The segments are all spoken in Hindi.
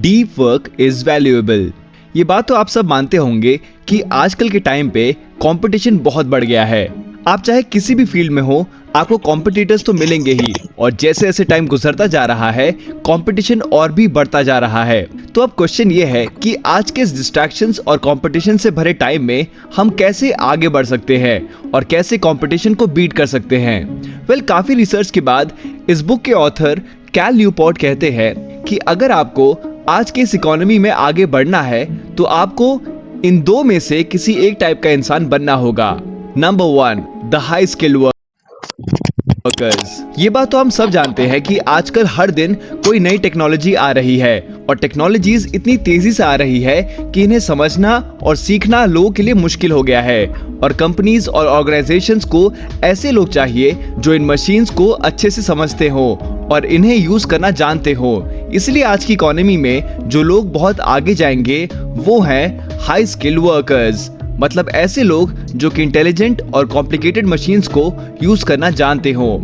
Deep work is valuable. ये बात तो आप सब मानते होंगे कि आजकल के टाइम पे कंपटीशन बहुत बढ़ गया है। आप चाहे किसी भी फील्ड में हो, आपको कॉम्पिटिटर्स तो मिलेंगे ही, और जैसे जैसे टाइम गुजरता जा रहा है कंपटीशन और भी बढ़ता जा रहा है। तो अब क्वेश्चन ये है कि आज के इस डिस्ट्रैक्शंस और कंपटीशन से भरे टाइम में हम कैसे आगे बढ़ सकते हैं और कैसे कंपटीशन को बीट कर सकते हैं। काफी रिसर्च के बाद इस बुक के ऑथर कैल न्यूपोर्ट कहते हैं कि अगर आपको आज के इस इकोनॉमी में आगे बढ़ना है तो आपको इन दो में से किसी एक टाइप का इंसान बनना होगा। Number 1, the high skill workers. ये बात तो हम सब जानते हैं कि आजकल हर दिन कोई नई टेक्नोलॉजी आ रही है और टेक्नोलॉजीज इतनी तेजी से आ रही है कि इन्हें समझना और सीखना लोगों के लिए मुश्किल हो गया है, और कंपनीज और ऑर्गेनाइजेशंस को ऐसे लोग चाहिए जो इन मशीन्स को अच्छे से समझते हो और इन्हें यूज करना जानते हो। इसलिए आज की इकोनॉमी में जो लोग बहुत आगे जाएंगे वो हैं हाई स्किल वर्कर्स, मतलब ऐसे लोग जो कि इंटेलिजेंट और कॉम्प्लिकेटेड मशीन्स को यूज करना जानते हो।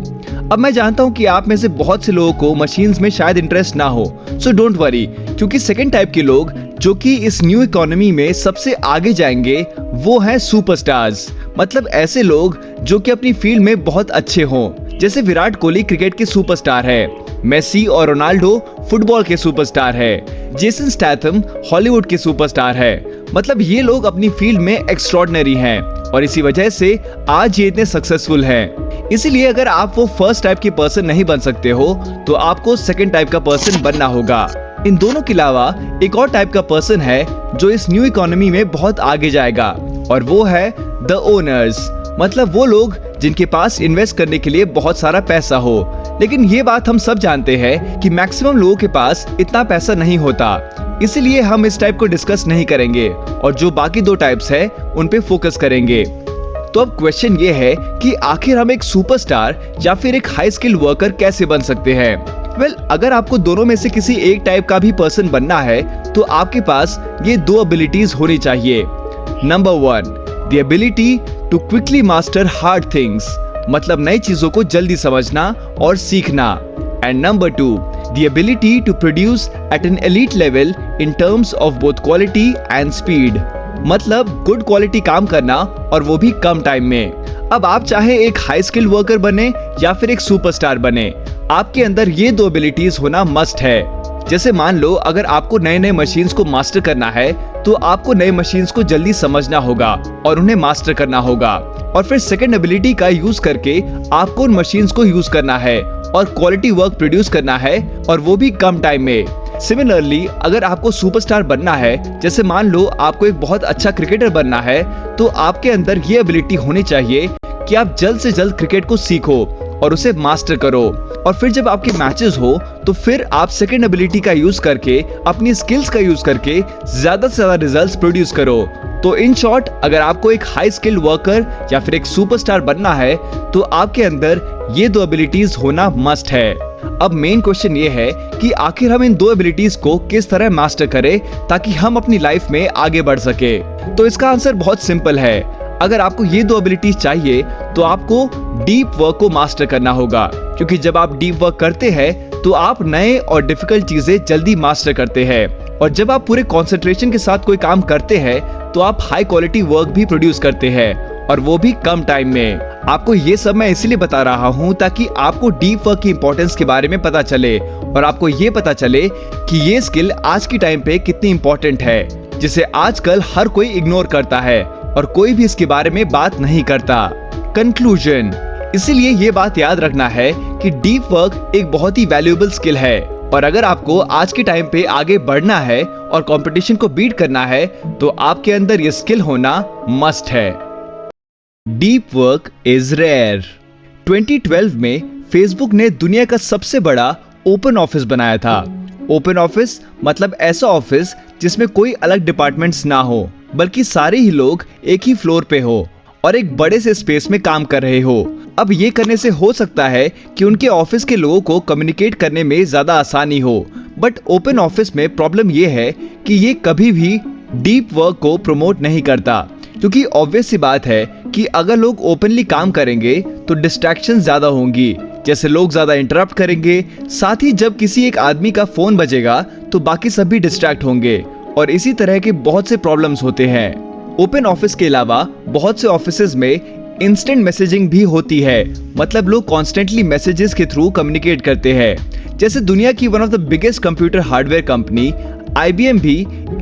अब मैं जानता हूं कि आप में से बहुत से लोगों को मशीन्स में शायद इंटरेस्ट ना हो, सो डोंट वरी, क्योंकि सेकंड टाइप के लोग जो कि इस न्यू इकोनॉमी में सबसे आगे जाएंगे वो हैं सुपरस्टार्स, मतलब ऐसे लोग जो कि अपनी फील्ड में बहुत अच्छे हों। जैसे विराट कोहली क्रिकेट के सुपरस्टार है, मेसी और रोनाल्डो फुटबॉल के सुपरस्टार है, जेसन स्टैथम हॉलीवुड के सुपरस्टार है। मतलब ये लोग अपनी फील्ड में एक्स्ट्रॉर्डिनरी हैं और इसी वजह से आज ये इतने सक्सेसफुल हैं। इसीलिए अगर आप वो फर्स्ट टाइप के पर्सन नहीं बन सकते हो तो आपको सेकंड टाइप का पर्सन बनना होगा। इन दोनों के अलावा एक और टाइप का पर्सन है जो इस न्यू इकोनॉमी में बहुत आगे जाएगा, और वो है द ओनर्स, मतलब वो लोग जिनके पास इन्वेस्ट करने के लिए बहुत सारा पैसा हो। लेकिन ये बात हम सब जानते हैं कि मैक्सिमम लोगों के पास इतना पैसा नहीं होता, इसीलिए हम इस टाइप को डिस्कस नहीं करेंगे और जो बाकी दो टाइप्स है उन पे फोकस करेंगे। तो अब क्वेश्चन ये है कि आखिर हम एक सुपरस्टार या फिर एक हाई स्किल वर्कर कैसे बन सकते हैं। अगर आपको दोनों में से किसी एक टाइप का भी पर्सन बनना है तो आपके पास ये दो एबिलिटीज होनी चाहिए। Number 1, the ability to quickly master hard things, मतलब नई चीजों को जल्दी समझना और सीखना। And number 2, the ability to produce at an elite level in terms of both quality and speed, मतलब गुड क्वालिटी काम करना और वो भी कम टाइम में। अब आप चाहे एक हाई स्किल वर्कर बने या फिर एक सुपरस्टार बने, आपके अंदर ये दो एबिलिटीज होना मस्ट है। जैसे मान लो अगर आपको नए नए मशीन्स को मास्टर करना है तो आपको नए मशीन्स को जल्दी समझना होगा और उन्हें मास्टर करना होगा, और फिर सेकंड एबिलिटी का यूज करके आपको उन मशीन्स को यूज करना है और क्वालिटी वर्क प्रोड्यूस करना है, और वो भी कम टाइम में। सिमिलरली अगर आपको सुपरस्टार बनना है, जैसे मान लो आपको एक बहुत अच्छा क्रिकेटर बनना है, तो आपके अंदर ये एबिलिटी होनी चाहिए कि आप जल्द से जल्द क्रिकेट को सीखो और उसे मास्टर करो, और फिर जब आपके मैचेस हो तो फिर आप सेकंड एबिलिटी का यूज करके अपनी स्किल्स का यूज करके ज्यादा से ज्यादा रिजल्ट्स प्रोड्यूस करो। तो इन शॉर्ट अगर आपको एक हाई स्किल्ड वर्कर या फिर एक सुपरस्टार बनना है तो आपके अंदर ये दो एबिलिटीज होना मस्ट है। अब मेन क्वेश्चन ये है कि आखिर हम इन दो एबिलिटीज को किस तरह मास्टर करें ताकि हम अपनी लाइफ में आगे बढ़ सके। तो इसका आंसर बहुत सिंपल है। अगर आपको ये दो एबिलिटीज चाहिए तो आपको डीप वर्क को मास्टर करना होगा, क्योंकि जब आप डीप वर्क करते हैं तो आप नए और डिफिकल्ट चीजें जल्दी मास्टर करते हैं, और जब आप पूरे कंसंट्रेशन के साथ कोई काम करते हैं तो आप हाई क्वालिटी वर्क भी प्रोड्यूस करते हैं, और वो भी कम टाइम में। आपको ये सब मैं इसलिए बता रहा हूँ ताकि आपको डीप वर्क की इंपॉर्टेंस के बारे में पता चले और आपको ये पता चले कि ये स्किल आज की टाइम पे कितनी इंपॉर्टेंट है, जिसे आजकल हर कोई इग्नोर करता है और कोई भी इसके बारे में बात नहीं करता। कंक्लूजन, इसीलिए ये बात याद रखना है कि डीप वर्क एक बहुत ही वैल्यूएबल स्किल है, और अगर आपको आज के टाइम पे आगे बढ़ना है और कंपटीशन को बीट करना है तो आपके अंदर ये स्किल होना मस्ट है। Deep work is rare. 2012 में फेसबुक ने दुनिया का सबसे बड़ा ओपन ऑफिस बनाया था। ओपन ऑफिस मतलब ऐसा ऑफिस जिसमें कोई अलग डिपार्टमेंट्स ना हो, बल्कि सारे ही लोग एक ही फ्लोर पे हो और एक बड़े से स्पेस में काम कर रहे हो। अब ये करने से हो सकता है कि उनके ऑफिस के लोगों को कम्युनिकेट करने में ज्यादा आसानी हो, बट ओपन ऑफिस में प्रॉब्लम ये है कि ये कभी भी डीप वर्क को प्रमोट नहीं करता, क्योंकि ऑब्वियस सी बात है कि अगर लोग ओपनली काम करेंगे तो डिस्ट्रैक्शन ज्यादा होंगी, जैसे लोग ज्यादा इंटरप्ट करेंगे, साथ ही जब किसी एक आदमी का फोन बजेगा तो बाकी सब भी डिस्ट्रैक्ट होंगे और इसी तरह के बहुत से प्रॉब्लम्स होते हैं। ओपन ऑफिस के अलावा बहुत से ऑफिसेज में इंस्टेंट मैसेजिंग भी होती है, मतलब लोग कॉन्स्टेंटली मैसेजेस के थ्रू कम्युनिकेट करते हैं। जैसे दुनिया की one of the biggest computer hardware company IBM भी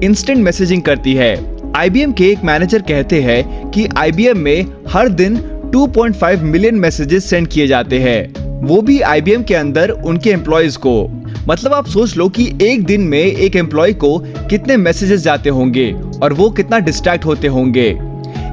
इंस्टेंट मैसेजिंग करती है। IBM के एक मैनेजर कहते हैं कि IBM में हर दिन 2.5 मिलियन मैसेजेस सेंड किए जाते हैं, वो भी IBM के अंदर उनके एम्प्लॉयज को। मतलब आप सोच लो कि एक दिन में एक एम्प्लॉय को कितने मैसेजेस जाते होंगे और वो कितना डिस्ट्रैक्ट होते होंगे।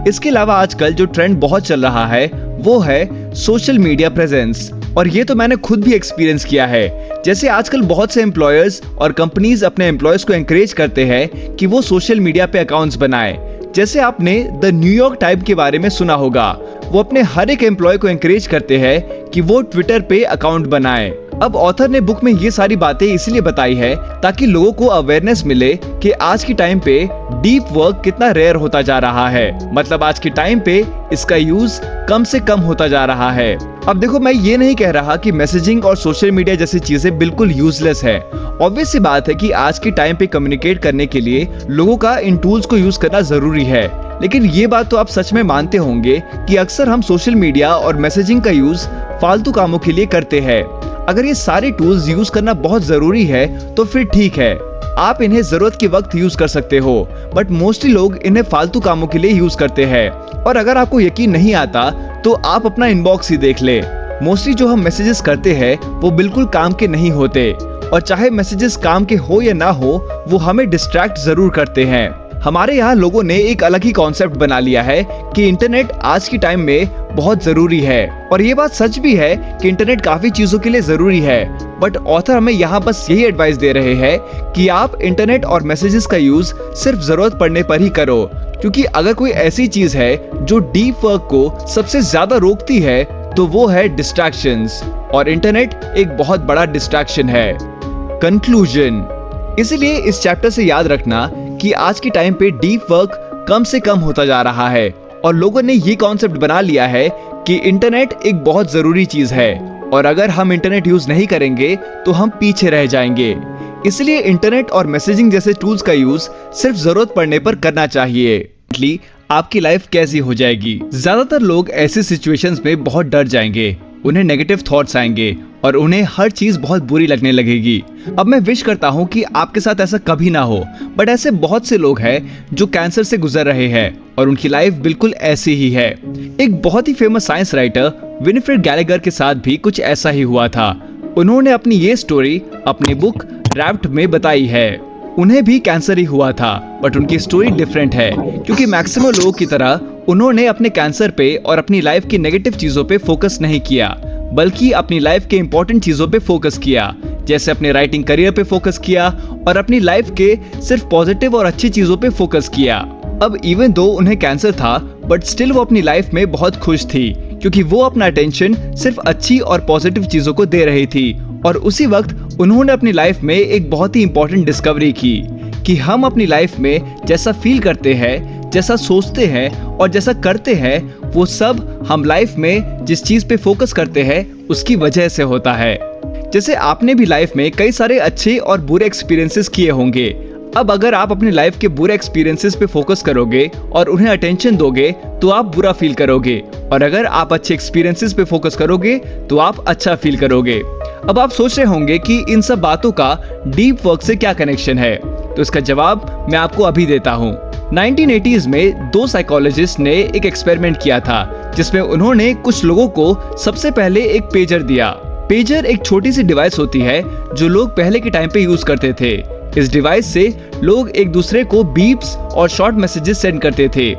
इसके अलावा आजकल जो ट्रेंड बहुत चल रहा है वो है सोशल मीडिया प्रेजेंस, और ये तो मैंने खुद भी एक्सपीरियंस किया है। जैसे आजकल बहुत से एम्प्लॉयर्स और कंपनीज अपने एम्प्लॉयज को एनकरेज करते हैं कि वो सोशल मीडिया पे अकाउंट्स बनाएं। जैसे आपने द न्यूयॉर्क टाइम्स के बारे में सुना होगा, वो अपने हर एक एम्प्लॉय को एनकरेज करते हैं कि वो ट्विटर पे अकाउंट बनाएं। अब ऑथर ने बुक में ये सारी बातें इसलिए बताई है ताकि लोगों को अवेयरनेस मिले कि आज की टाइम पे डीप वर्क कितना रेयर होता जा रहा है, मतलब आज के टाइम पे इसका यूज कम से कम होता जा रहा है। अब देखो, मैं ये नहीं कह रहा कि मैसेजिंग और सोशल मीडिया जैसी चीजें बिल्कुल यूजलेस है। ऑब्वियस सी बात है कि आज के टाइम पे कम्युनिकेट करने के लिए लोगों का इन टूल्स को यूज करना जरूरी है, लेकिन ये बात तो आप सच में मानते होंगे कि अक्सर हम सोशल मीडिया और मैसेजिंग का यूज फालतू कामों के लिए करते हैं। अगर ये सारे टूल्स यूज करना बहुत जरूरी है तो फिर ठीक है, आप इन्हें जरूरत के वक्त यूज कर सकते हो, बट मोस्टली लोग इन्हें फालतू कामों के लिए यूज करते हैं। और अगर आपको यकीन नहीं आता तो आप अपना इनबॉक्स ही देख ले। मोस्टली जो हम मैसेजेस करते हैं वो बिल्कुल काम के नहीं होते, और चाहे मैसेजेस काम के हो या ना हो, वो हमें डिस्ट्रैक्ट जरूर करते हैं। हमारे यहाँ लोगों ने एक अलग ही कॉन्सेप्ट बना लिया है कि इंटरनेट आज की टाइम में बहुत जरूरी है, और ये बात सच भी है कि इंटरनेट काफी चीजों के लिए जरूरी है। बट ऑथर हमें यहाँ बस यही एडवाइस दे रहे हैं कि आप इंटरनेट और मैसेजेस का यूज सिर्फ जरूरत पड़ने पर ही करो, क्योंकि अगर कोई ऐसी चीज है जो डीप वर्क को सबसे ज्यादा रोकती है तो वो है डिस्ट्रैक्शंस, और इंटरनेट एक बहुत बड़ा डिस्ट्रैक्शन है। कंक्लूजन, इसलिए इस चैप्टर से याद रखना कि आज के टाइम पे डीप वर्क कम से कम होता जा रहा है, और लोगों ने ये कॉन्सेप्ट बना लिया है कि इंटरनेट एक बहुत जरूरी चीज है, और अगर हम इंटरनेट यूज नहीं करेंगे तो हम पीछे रह जाएंगे। इसलिए इंटरनेट और मैसेजिंग जैसे टूल्स का यूज सिर्फ जरूरत पड़ने पर करना चाहिए। आपकी लाइफ कैसी हो जाएगी? ज्यादातर लोग ऐसी सिचुएशंस में बहुत डर जाएंगे, उन्हें नेगेटिव थॉट्स आएंगे और उन्हें हर चीज बहुत बुरी लगने लगेगी। अब मैं विश करता हूँ कि आपके साथ ऐसा कभी ना हो, बट ऐसे बहुत से लोग हैं जो कैंसर से गुजर रहे हैं और उनकी लाइफ बिल्कुल ऐसी ही है। एक बहुत ही famous science writer Winifred Gallagher के साथ भी कुछ ऐसा ही हुआ था। उन्होंने अपनी ये स्टोरी अपनी बुक रैप्ट में बताई है। उन्हें भी कैंसर ही हुआ था, बट उनकी स्टोरी डिफरेंट है, क्योंकि मैक्सिमम लोगों की तरह उन्होंने अपने कैंसर पे और अपनी लाइफ की नेगेटिव चीजों पे फोकस नहीं किया, बल्कि अपनी लाइफ के इंपॉर्टेंट चीजों पे फोकस किया। जैसे अपने राइटिंग करियर पे फोकस किया और अपनी लाइफ के सिर्फ पॉजिटिव और अच्छी चीजों पे फोकस किया। अब इवन दो उन्हें कैंसर था, बट स्टिल वो अपनी लाइफ में बहुत खुश थी, क्योंकि वो अपना अटेंशन सिर्फ अच्छी और पॉजिटिव चीजों को दे रही थी। और उसी वक्त उन्होंने अपनी लाइफ में एक बहुत ही इंपॉर्टेंट डिस्कवरी की कि हम अपनी लाइफ में जैसा फील करते हैं, जैसा सोचते हैं और जैसा करते हैं, वो सब हम लाइफ में जिस चीज पे फोकस करते हैं उसकी वजह से होता है। जैसे आपने भी लाइफ में कई सारे अच्छे और बुरे एक्सपीरियंसेस किए होंगे। अब अगर आप अपनी लाइफ के बुरे एक्सपीरियंसेस पे फोकस करोगे और उन्हें अटेंशन दोगे तो आप बुरा फील करोगे, और अगर आप अच्छे एक्सपीरियंसेस पे फोकस करोगे तो आप अच्छा फील करोगे। अब आप सोच रहे होंगे कि इन सब बातों का डीप वर्क से क्या कनेक्शन है, तो इसका जवाब मैं आपको अभी देता हूँ। 1980s में दो साइकोलॉजिस्ट ने एक एक्सपेरिमेंट किया था, जिसमें उन्होंने कुछ लोगों को सबसे पहले एक पेजर दिया। पेजर एक छोटी सी डिवाइस होती है जो लोग पहले के टाइम पे यूज करते थे। इस डिवाइस से लोग एक दूसरे को बीप्स और शॉर्ट मैसेजेस सेंड करते थे।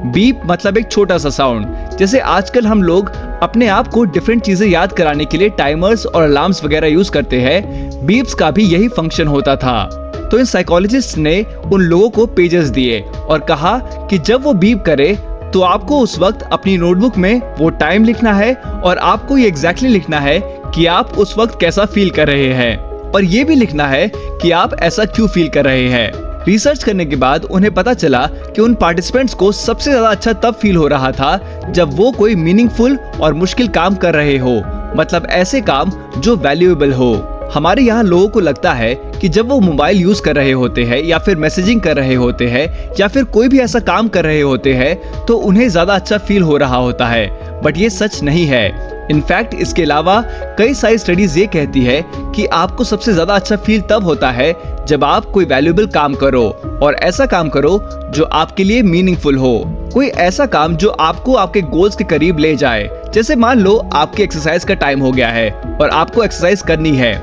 बीप मतलब एक छोटा सा साउंड, जैसे आजकल हम लोग अपने आप को डिफरेंट चीजें याद कराने के लिए टाइमर्स और अलार्म्स वगैरह यूज करते हैं। बीप्स का भी यही फंक्शन होता था। तो इन साइकोलॉजिस्ट ने उन लोगों को पेजेस दिए और कहा कि जब वो बीप करे तो आपको उस वक्त अपनी नोटबुक में वो टाइम लिखना है, और आपको ये एग्जैक्टली लिखना है कि आप उस वक्त कैसा फील कर रहे हैं, और ये भी लिखना है कि आप ऐसा क्यों फील कर रहे हैं। रिसर्च करने के बाद उन्हें पता चला कि उन पार्टिसिपेंट्स को सबसे ज्यादा अच्छा तब फील हो रहा था जब वो कोई मीनिंगफुल और मुश्किल काम कर रहे हो, मतलब ऐसे काम जो वैल्यूएबल हो। हमारे यहाँ लोगों को लगता है कि जब वो मोबाइल यूज कर रहे होते हैं या फिर मैसेजिंग कर रहे होते हैं या फिर कोई भी ऐसा काम कर रहे होते हैं तो उन्हें ज्यादा अच्छा फील हो रहा होता है, बट ये सच नहीं है। इनफैक्ट इसके अलावा कई सारी स्टडीज ये कहती है कि आपको सबसे ज्यादा अच्छा फील तब होता है जब आप कोई वैल्यूएबल काम करो, और ऐसा काम करो जो आपके लिए मीनिंगफुल हो। कोई ऐसा काम जो आपको आपके गोल्स के करीब ले जाए। जैसे मान लो आपके एक्सरसाइज का टाइम हो गया है और आपको एक्सरसाइज करनी है।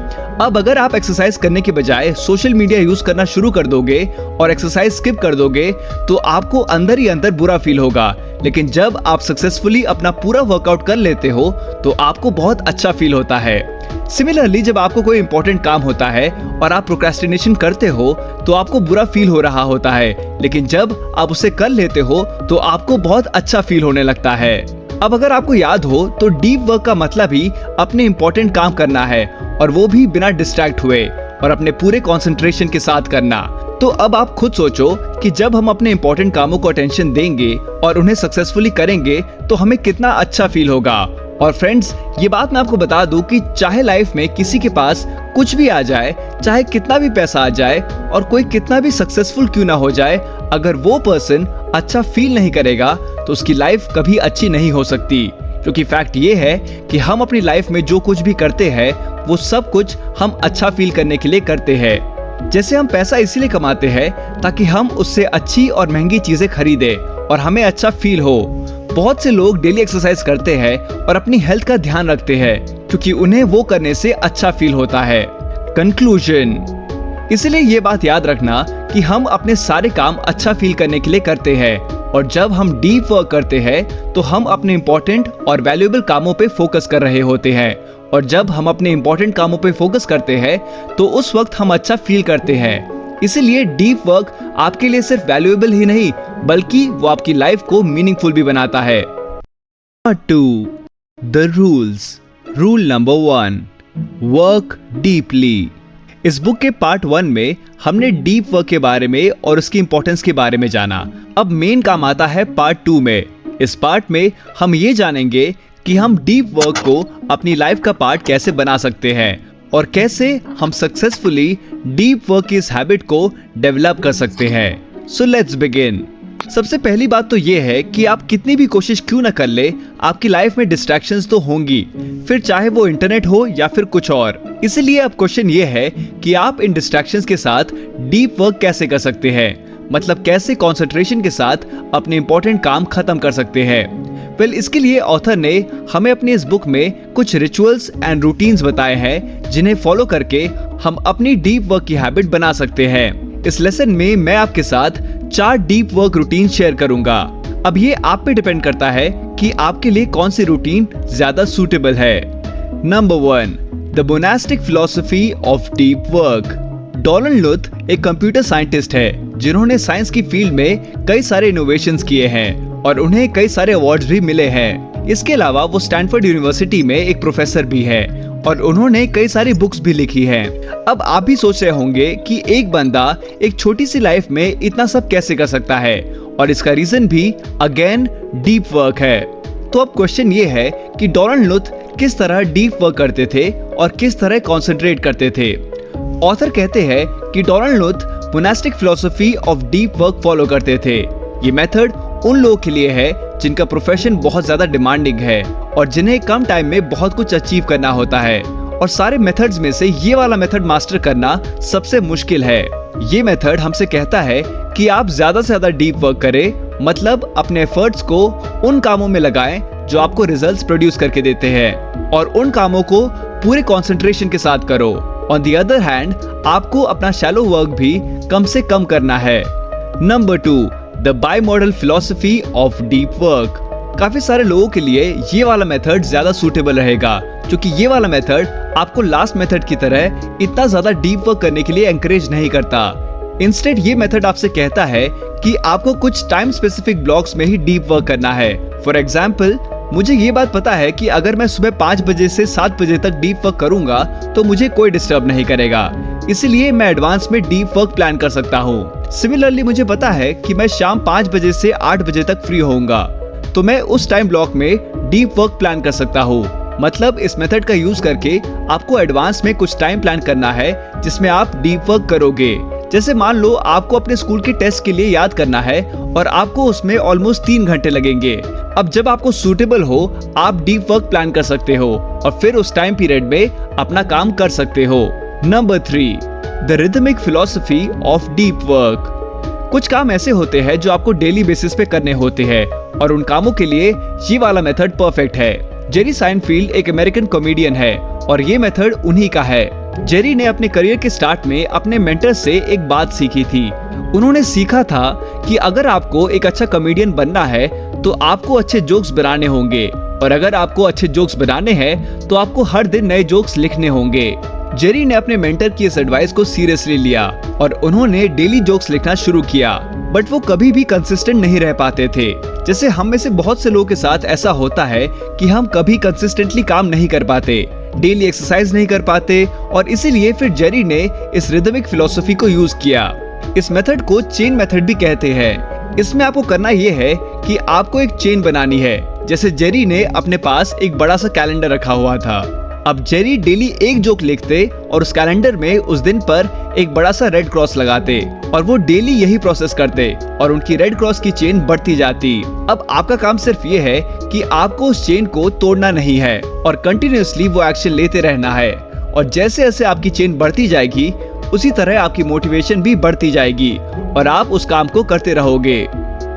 अब अगर आप एक्सरसाइज करने के बजाय सोशल मीडिया यूज करना शुरू कर दोगे और एक्सरसाइज स्किप कर दोगे तो आपको अंदर ही अंदर बुरा फील होगा। लेकिन जब आप सक्सेसफुली अपना पूरा वर्कआउट कर लेते हो तो आपको बहुत अच्छा फील होता है। सिमिलरली जब आपको कोई इंपॉर्टेंट काम होता है और आप प्रोक्रेस्टिनेशन करते हो तो आपको बुरा फील हो रहा होता है, लेकिन जब आप उसे कर लेते हो तो आपको बहुत अच्छा फील होने लगता है। अब अगर आपको याद हो तो डीप वर्क का मतलब ही अपने इंपॉर्टेंट काम करना है, और वो भी बिना डिस्ट्रैक्ट हुए और अपने पूरे कंसंट्रेशन के साथ करना। तो अब आप खुद सोचो कि जब हम अपने इंपॉर्टेंट कामों को अटेंशन देंगे और उन्हें सक्सेसफुली करेंगे तो हमें कितना अच्छा फील होगा। और फ्रेंड्स, ये बात मैं आपको बता दूं कि चाहे लाइफ में किसी के पास कुछ भी आ जाए, चाहे कितना भी पैसा आ जाए और कोई कितना भी सक्सेसफुल क्यों ना हो जाए, अगर वो पर्सन अच्छा फील नहीं करेगा तो उसकी लाइफ कभी अच्छी नहीं हो सकती। क्योंकि फैक्ट ये है कि हम अपनी लाइफ में जो कुछ भी करते हैं वो सब कुछ हम अच्छा फील करने के लिए करते हैं। जैसे हम पैसा इसीलिए कमाते हैं ताकि हम उससे अच्छी और महंगी चीजें खरीदें और हमें अच्छा फील हो। बहुत से लोग डेली एक्सरसाइज करते हैं और अपनी हेल्थ का ध्यान रखते हैं क्योंकि उन्हें वो करने से अच्छा फील होता है। कंक्लूजन, इसलिए ये बात याद रखना कि हम अपने सारे काम अच्छा फील करने के लिए करते हैं, और जब हम डीप वर्क करते हैं तो हम अपने इंपॉर्टेंट और वैल्यूएबल कामों पे फोकस कर रहे होते हैं, और जब हम अपने इंपॉर्टेंट कामों पे फोकस करते हैं तो उस वक्त हम अच्छा फील करते हैं। इसीलिए डीप वर्क आपके लिए सिर्फ वैल्यूएबल ही नहीं बल्कि वो आपकी लाइफ को मीनिंगफुल भी बनाता है। Part 2, the rules. Rule number 1, work deeply. इस बुक के पार्ट 1 में हमने डीप वर्क के बारे में और उसकी इंपॉर्टेंस के बारे में जाना। अब मेन काम आता है पार्ट 2 में। इस पार्ट में हम ये जानेंगे कि हम डीप वर्क को अपनी लाइफ का पार्ट कैसे बना सकते हैं और कैसे हम सक्सेसफुली डीप वर्क की इस हैबिट को डेवलप कर सकते हैं। So let's begin. सबसे पहली बात तो ये है कि आप कितनी भी कोशिश क्यों ना कर ले, आपकी लाइफ में डिस्ट्रैक्शंस तो होंगी, फिर चाहे वो इंटरनेट हो या फिर कुछ और। इसीलिए अब क्वेश्चन ये है कि आप इन डिस्ट्रैक्शंस के साथ डीप वर्क कैसे कर सकते हैं, मतलब कैसे कंसंट्रेशन के साथ अपने इंपॉर्टेंट काम खत्म कर सकते हैं। वेल, इसके लिए ऑथर ने हमें अपनी इस बुक में कुछ रिचुअल्स एंड रूटीन्स बताए हैं जिन्हें फॉलो करके हम अपनी डीप वर्क की हैबिट बना सकते हैं। इस लेसन में मैं आपके साथ 4 डीप वर्क रूटीन शेयर करूंगा। अब ये आप पे डिपेंड करता है कि आपके लिए कौन सी रूटीन ज्यादा सूटेबल है। Number 1, the monastic philosophy of deep work. Donald Knuth एक कंप्यूटर साइंटिस्ट है जिन्होंने साइंस की फील्ड में कई सारे इनोवेशंस किए हैं और उन्हें कई सारे अवार्ड्स भी मिले हैं। इसके अलावा वो स्टैनफोर्ड यूनिवर्सिटी में एक प्रोफेसर भी है और उन्होंने कई सारी बुक्स भी लिखी हैं। अब आप भी सोच रहे होंगे कि एक बंदा एक छोटी सी लाइफ में इतना सब कैसे कर सकता है, और इसका रीजन भी अगेन डीप वर्क है। तो अब क्वेश्चन ये है कि डॉलन लुथ किस तरह डीप वर्क करते थे और किस तरह कॉन्सेंट्रेट करते थे। ऑथर कहते हैं कि Donald Knuth monastic philosophy of deep work follow करते थे। ये मेथड उन लोगों के लिए है जिनका प्रोफेशन बहुत ज्यादा डिमांडिंग है और जिन्हें कम टाइम में बहुत कुछ अचीव करना होता है, और सारे मेथड्स में से ये वाला मेथड मास्टर करना सबसे मुश्किल है। ये मेथड हमसे कहता है कि आप ज्यादा से ज्यादा डीप वर्क करें, मतलब अपने एफर्ट्स को उन कामों में लगाएं जो आपको रिजल्ट्स प्रोड्यूस करके देते हैं, और उन कामों को पूरे कंसंट्रेशन के साथ करो। ऑन द अदर हैंड, आपको अपना शैलो वर्क भी कम से कम करना है। Number 2, the by model philosophy of deep work. काफी सारे लोगों के लिए ये वाला मेथड ज्यादा सूटेबल रहेगा क्योंकि ये वाला मेथड आपको लास्ट मेथड की तरह इतना ज्यादा डीप वर्क करने के लिए एंकरेज नहीं करता। इंस्टेड ये मेथड आपसे कहता है कि आपको कुछ टाइम स्पेसिफिक ब्लॉक्स में ही डीप वर्क करना है। फॉर एग्जाम्पल, मुझे ये बात पता है कि अगर मैं सुबह 5 बजे से 7 बजे तक डीप वर्क करूंगा तो मुझे कोई डिस्टर्ब नहीं करेगा, इसलिए मैं एडवांस में डीप वर्क प्लान कर सकता हूँ। सिमिलरली मुझे पता है कि मैं शाम 5 बजे से 8 बजे तक फ्री होऊंगा, तो मैं उस टाइम ब्लॉक में डीप वर्क प्लान कर सकता हूँ। मतलब इस मेथड का यूज करके आपको एडवांस में कुछ टाइम प्लान करना है जिसमें आप डीप वर्क करोगे। जैसे मान लो आपको अपने स्कूल के टेस्ट के लिए याद करना है और आपको उसमें ऑलमोस्ट 3 घंटे लगेंगे। अब जब आपको सूटेबल हो आप डीप वर्क प्लान कर सकते हो और फिर उस टाइम पीरियड में अपना काम कर सकते हो। Number 3, the rhythmic philosophy of deep work. कुछ काम ऐसे होते हैं जो आपको डेली बेसिस पे करने होते हैं और उन कामों के लिए ये वाला मेथड परफेक्ट है। जेरी साइनफील्ड एक अमेरिकन कॉमेडियन है और ये मेथड उन्हीं का है। जेरी ने अपने करियर के स्टार्ट में अपने मेंटर से एक बात सीखी थी। उन्होंने सीखा था कि अगर आपको एक अच्छा कॉमेडियन बनना है तो आपको अच्छे जोक्स बनाने होंगे और अगर आपको अच्छे जोक्स बनाने हैं तो आपको हर दिन नए जोक्स लिखने होंगे। जेरी ने अपने मेंटर की इस एडवाइस को सीरियसली लिया और उन्होंने डेली जोक्स लिखना शुरू किया, बट वो कभी भी कंसिस्टेंट नहीं रह पाते थे। जैसे हम में से बहुत से लोगों के साथ ऐसा होता है कि हम कभी कंसिस्टेंटली काम नहीं कर पाते, डेली एक्सरसाइज नहीं कर पाते और इसीलिए फिर जेरी ने इस रिदमिक फिलॉसफी को यूज किया। इस मेथड को चेन मेथड भी कहते हैं। इसमें आपको करना ये है कि आपको एक चेन बनानी है। जैसे जेरी ने अपने पास एक बड़ा सा कैलेंडर रखा हुआ था। अब जेरी डेली एक जोक लिखते और उस कैलेंडर में उस दिन पर एक बड़ा सा रेड क्रॉस लगाते और वो डेली यही प्रोसेस करते और उनकी रेड क्रॉस की चेन बढ़ती जाती। अब आपका काम सिर्फ ये है कि आपको उस चेन को तोड़ना नहीं है और कंटिन्यूअसली वो एक्शन लेते रहना है और जैसे जैसे आपकी चेन बढ़ती जाएगी उसी तरह आपकी मोटिवेशन भी बढ़ती जाएगी और आप उस काम को करते रहोगे।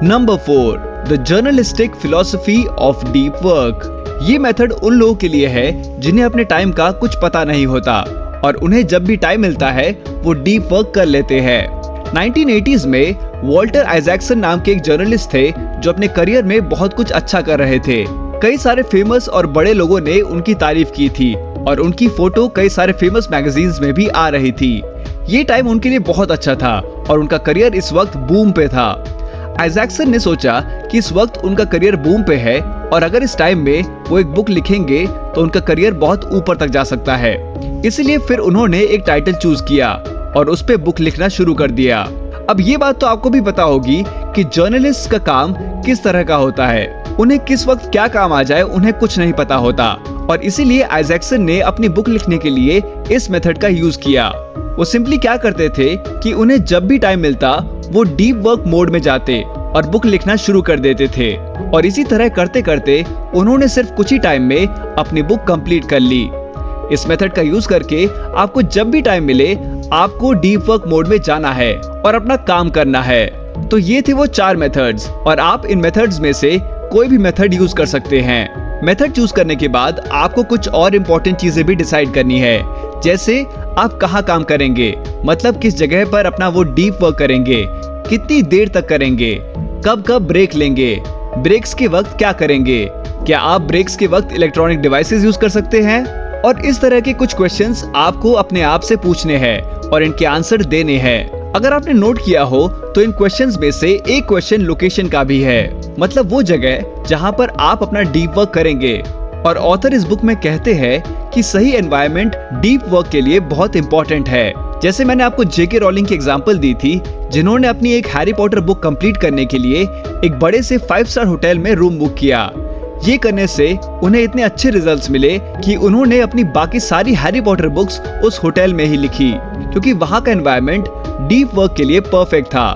Number 4, the journalistic philosophy of deep work. ये मेथड उन लोगों के लिए है जिन्हें अपने टाइम का कुछ पता नहीं होता और उन्हें जब भी टाइम मिलता है वो डीप वर्क कर लेते हैं। 1980s में वॉल्टर आइजैक्सन नाम के एक जर्नलिस्ट थे जो अपने करियर में बहुत कुछ अच्छा कर रहे थे। कई सारे फेमस और बड़े लोगों ने उनकी तारीफ की थी और उनकी फोटो कई सारे फेमस मैगजीन्स में भी आ रही थी। ये टाइम उनके लिए बहुत अच्छा था और उनका करियर इस वक्त बूम पे था। आइजैक्सन ने सोचा कि इस वक्त उनका करियर बूम पे है और अगर इस टाइम में वो एक बुक लिखेंगे तो उनका करियर बहुत ऊपर तक जा सकता है। इसलिए फिर उन्होंने एक टाइटल चूज किया और उस पे बुक लिखना शुरू कर दिया। अब ये बात तो आपको भी पता होगी कि जर्नलिस्ट का काम किस तरह का होता है। उन्हें किस वक्त क्या काम आ जाए उन्हें कुछ नहीं पता होता और इसीलिए आइजैक्सन ने अपनी बुक लिखने के लिए इस मेथड का यूज किया। वो सिंपली क्या करते थे कि उन्हें जब भी टाइम मिलता वो डीप वर्क मोड में जाते और बुक लिखना शुरू कर देते थे और इसी तरह करते करते उन्होंने सिर्फ कुछ ही टाइम में अपनी बुक कंप्लीट कर ली। इस मेथड का यूज करके आपको जब भी टाइम मिले आपको डीप वर्क मोड में जाना है और अपना काम करना है। तो ये थे वो 4 मेथड्स और आप इन मेथड्स में से कोई भी मेथड यूज कर सकते हैं। मेथड चूज करने के बाद आपको कुछ और इम्पोर्टेंट चीजें भी डिसाइड करनी है, जैसे आप कहाँ काम करेंगे, मतलब किस जगह पर अपना वो डीप वर्क करेंगे, कितनी देर तक करेंगे, कब कब ब्रेक लेंगे, ब्रेक्स के वक्त क्या करेंगे, क्या आप ब्रेक्स के वक्त इलेक्ट्रॉनिक डिवाइसेस यूज कर सकते हैं और इस तरह के कुछ क्वेश्चंस आपको अपने आप से पूछने हैं और इनके आंसर देने हैं। अगर आपने नोट किया हो तो इन क्वेश्चंस में से एक क्वेश्चन लोकेशन का भी है, मतलब वो जगह जहां पर आप अपना डीप वर्क करेंगे। और ऑथर इस बुक में कहते हैं कि सही एनवायरनमेंट डीप वर्क के लिए बहुत इंपॉर्टेंट है। जैसे मैंने आपको जेके रॉलिंग की एग्जांपल दी थी, जिन्होंने अपनी एक हैरी पॉटर बुक कंप्लीट करने के लिए एक बड़े से 5 स्टार होटल में रूम बुक किया। ये करने से उन्हें इतने अच्छे रिजल्ट्स मिले कि उन्होंने अपनी बाकी सारी हैरी पॉटर बुक्स उस होटल में ही लिखी, क्योंकि वहाँ का एनवायरनमेंट डीप वर्क के लिए परफेक्ट था।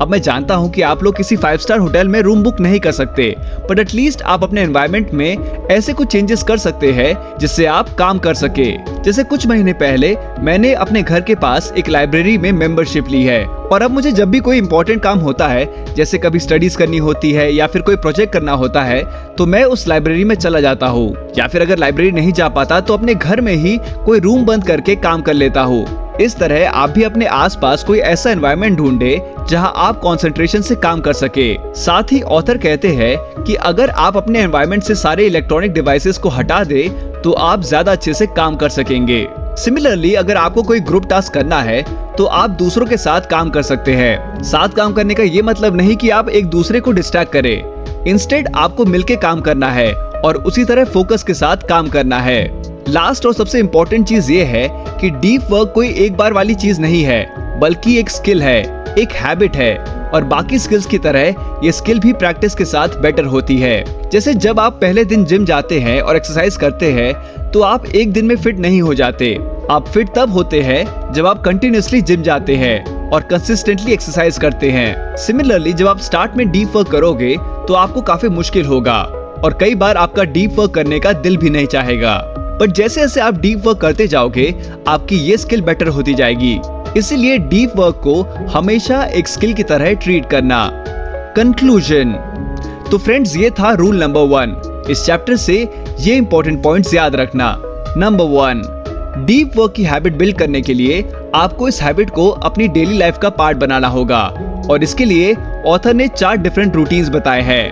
अब मैं जानता हूँ कि आप लोग किसी 5 स्टार होटल में रूम बुक नहीं कर सकते, बट एटलीस्ट आप अपने एनवायरनमेंट में ऐसे कुछ चेंजेस कर सकते हैं जिससे आप काम कर सके। जैसे कुछ महीने पहले मैंने अपने घर के पास एक लाइब्रेरी में मेंबरशिप ली है और अब मुझे जब भी कोई इंपॉर्टेंट काम होता है, जैसे कभी स्टडीज करनी होती है या फिर कोई प्रोजेक्ट करना होता है, तो मैं उस लाइब्रेरी में चला जाता हूँ या फिर अगर लाइब्रेरी नहीं जा पाता तो अपने घर में ही कोई रूम बंद करके काम कर लेता हूँ। इस तरह आप भी अपने आसपास कोई ऐसा एनवायरनमेंट ढूंढे जहां आप कंसंट्रेशन से काम कर सके। साथ ही ऑथर कहते हैं कि अगर आप अपने एनवायरनमेंट से सारे इलेक्ट्रॉनिक डिवाइसेस को हटा दे तो आप ज्यादा अच्छे से काम कर सकेंगे। सिमिलरली अगर आपको कोई ग्रुप टास्क करना है तो आप दूसरों के साथ काम कर सकते हैं। साथ काम करने का ये मतलब नहीं कि आप एक दूसरे को डिस्ट्रैक्ट करें, इंस्टेड आपको मिलके काम करना है और उसी तरह फोकस के साथ काम करना है। लास्ट और सबसे इम्पोर्टेंट चीज ये है कि डीप वर्क कोई एक बार वाली चीज नहीं है, बल्कि एक स्किल है, एक हैबिट है और बाकी स्किल्स की तरह ये स्किल भी प्रैक्टिस के साथ बेटर होती है। जैसे जब आप पहले दिन जिम जाते हैं और एक्सरसाइज करते हैं तो आप एक दिन में फिट नहीं हो जाते। आप फिट तब होते हैं जब आप कंटिन्यूअसली जिम जाते हैं और कंसिस्टेंटली एक्सरसाइज करते हैं। सिमिलरली जब आप स्टार्ट में डीप वर्क करोगे तो आपको काफी मुश्किल होगा और कई बार आपका डीप वर्क करने का दिल भी नहीं चाहेगा। बट जैसे जैसे आप डीप वर्क करते जाओगे आपकी ये स्किल बेटर होती जाएगी। इसीलिए डीप वर्क को हमेशा एक स्किल की तरह ट्रीट करना। कंक्लूजन। तो फ्रेंड्स, ये था रूल नंबर 1। इस चैप्टर से ये इंपॉर्टेंट पॉइंट्स याद रखना। नंबर 1, डीप वर्क की हैबिट बिल्ड करने के लिए आपको इस हैबिट को अपनी डेली लाइफ का पार्ट बनाना होगा और इसके लिए ऑथर ने 4 डिफरेंट रूटीन्स बताए हैं।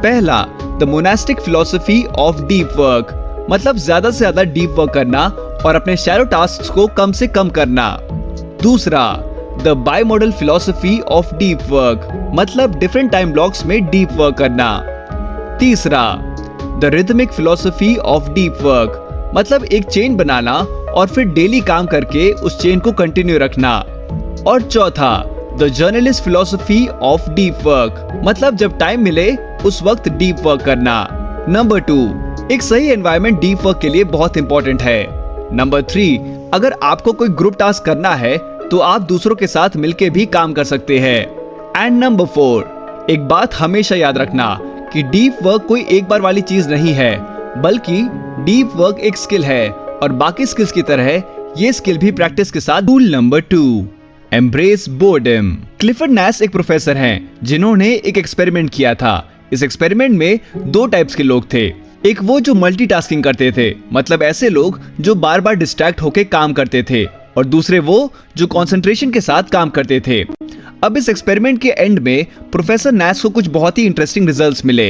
पहला, the monastic philosophy of deep work, मतलब ज्यादा से ज्यादा डीप वर्क करना और अपने शैलो टास्क्स को कम से कम करना। दूसरा, the by model philosophy of deep work, मतलब डिफरेंट टाइम ब्लॉक्स में डीप वर्क करना। तीसरा, the rhythmic philosophy of deep work, मतलब एक चेन बनाना और फिर डेली काम करके उस चेन को कंटिन्यू रखना। और चौथा, the journalist philosophy of deep work, मतलब जब टाइम मिले उस वक्त डीप वर्क करना। नंबर 2, एक सही एनवायरनमेंट डीप वर्क के लिए बहुत इंपॉर्टेंट है। नंबर 3, अगर आपको कोई ग्रुप टास्क करना है तो आप दूसरों के साथ मिलकर भी काम कर सकते हैं। एंड नंबर 4, एक बात हमेशा याद रखना कि डीप वर्क कोई एक बार वाली चीज नहीं है, बल्कि डीप वर्क एक स्किल है और बाकी स्किल्स की तरह ये स्किल भी प्रैक्टिस के साथ। Rule number 2, embrace boredom. Clifford Nash एक प्रोफेसर हैं जिन्होंने एक एक्सपेरिमेंट किया था। इस एक्सपेरिमेंट में 2 टाइप्स के लोग थे। एक वो जो मल्टीटास्किंग करते थे, मतलब ऐसे लोग जो बार बार डिस्ट्रैक्ट होकर काम करते थे, और दूसरे वो जो कंसंट्रेशन के साथ काम करते थे। अब इस एक्सपेरिमेंट के एंड में प्रोफेसर नैश को कुछ बहुत ही इंटरेस्टिंग रिजल्ट्स मिले।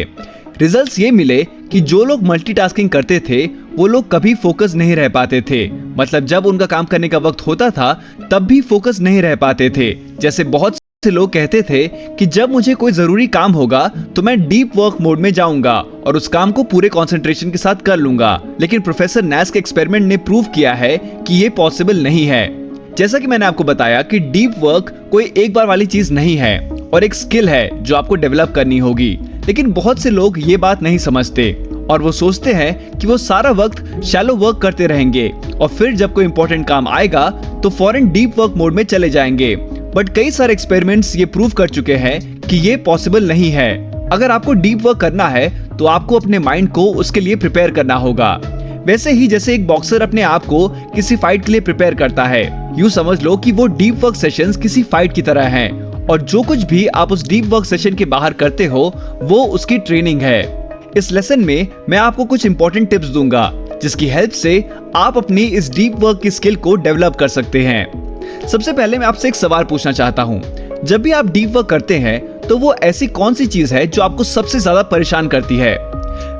रिजल्ट्स ये मिले कि जो लोग मल्टीटास्किंग करते थे वो लोग कभी फोकस नहीं रह पाते थे, मतलब जब उनका काम करने का वक्त होता था तब भी फोकस नहीं रह पाते थे। जैसे बहुत से लोग कहते थे कि जब मुझे कोई जरूरी काम होगा तो मैं डीप वर्क मोड में जाऊंगा और उस काम को पूरे कंसंट्रेशन के साथ कर लूंगा। लेकिन प्रोफेसर नैश के एक्सपेरिमेंट ने प्रूव किया है कि ये पॉसिबल नहीं है। जैसा कि मैंने आपको बताया कि डीप वर्क कोई एक बार वाली चीज नहीं है और एक स्किल है जो आपको डेवलप करनी होगी। लेकिन बहुत से लोग ये बात नहीं समझते और वो सोचते हैं कि वो सारा वक्त शैलो वर्क करते रहेंगे और फिर जब कोई इंपॉर्टेंट काम आएगा तो फौरन डीप वर्क मोड में चले जाएंगे। बट कई सारे एक्सपेरिमेंट्स ये प्रूव कर चुके हैं कि ये पॉसिबल नहीं है। अगर आपको डीप वर्क करना है तो आपको अपने माइंड को उसके लिए प्रिपेयर करना होगा। वैसे ही जैसे एक बॉक्सर अपने आप को किसी फाइट के लिए प्रिपेयर करता है, यूं समझ लो कि वो डीप वर्क सेशंस किसी फाइट की तरह हैं और जो कुछ भी आप उस डीप वर्क सेशन के बाहर करते हो वो उसकी ट्रेनिंग है। इस लेसन में मैं आपको कुछ इंपॉर्टेंट टिप्स दूंगा जिसकी हेल्प से आप अपनी इस डीप वर्क की स्किल को डेवलप कर सकते हैं। सबसे पहले मैं आपसे एक सवाल पूछना चाहता हूँ, जब भी आप डीप वर्क करते हैं तो वो ऐसी कौन सी चीज है जो आपको सबसे ज्यादा परेशान करती है?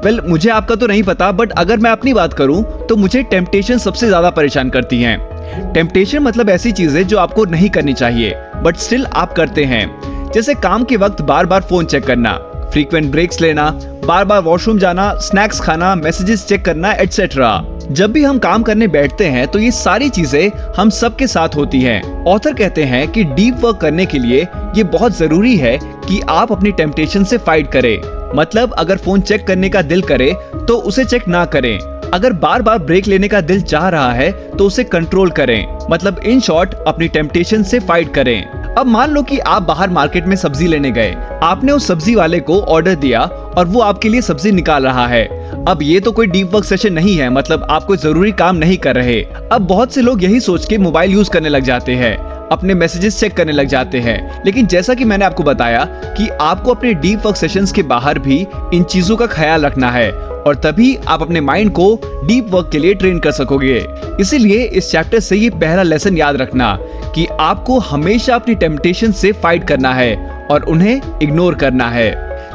वेल, मुझे आपका तो नहीं पता, बट अगर मैं अपनी बात करूं तो मुझे टेम्पटेशन सबसे ज्यादा परेशान करती हैं। टेम्पटेशन मतलब ऐसी चीजें जो आपको नहीं करनी चाहिए बट स्टिल आप करते हैं। जैसे काम के वक्त बार बार फोन चेक करना, फ्रीक्वेंट ब्रेक्स लेना, बार बार वॉशरूम जाना, स्नैक्स खाना, मैसेजेस चेक करना, एटसेट्रा। जब भी हम काम करने बैठते हैं तो ये सारी चीजें हम सबके साथ होती हैं। ऑथर कहते हैं कि डीप वर्क करने के लिए ये बहुत जरूरी है कि आप अपनी टेम्पटेशन से फाइट करें। मतलब अगर फोन चेक करने का दिल करे तो उसे चेक ना करें। अगर बार बार ब्रेक लेने का दिल चाह रहा है तो उसे कंट्रोल करें। मतलब इन शॉर्ट अपनी टेम्पटेशन से फाइट करें। अब मान लो कि आप बाहर मार्केट में सब्जी लेने गए, आपने उस सब्जी वाले को ऑर्डर दिया और वो आपके लिए सब्जी निकाल रहा है। अब ये तो कोई डीप वर्क सेशन नहीं है, मतलब आप कोई जरूरी काम नहीं कर रहे। अब बहुत से लोग यही सोच के मोबाइल यूज करने लग जाते हैं, अपने मैसेजेस चेक करने लग जाते हैं। लेकिन जैसा कि मैंने आपको बताया कि आपको अपने डीप वर्क सेशंस के बाहर भी इन चीजों का ख्याल रखना है और तभी आप अपने माइंड को डीप वर्क के लिए ट्रेन कर सकोगे। इसीलिए इस चैप्टर से ये पहला लेसन याद रखना कि आपको हमेशा अपनी टेम्पटेशन से फाइट करना है और उन्हें इग्नोर करना है।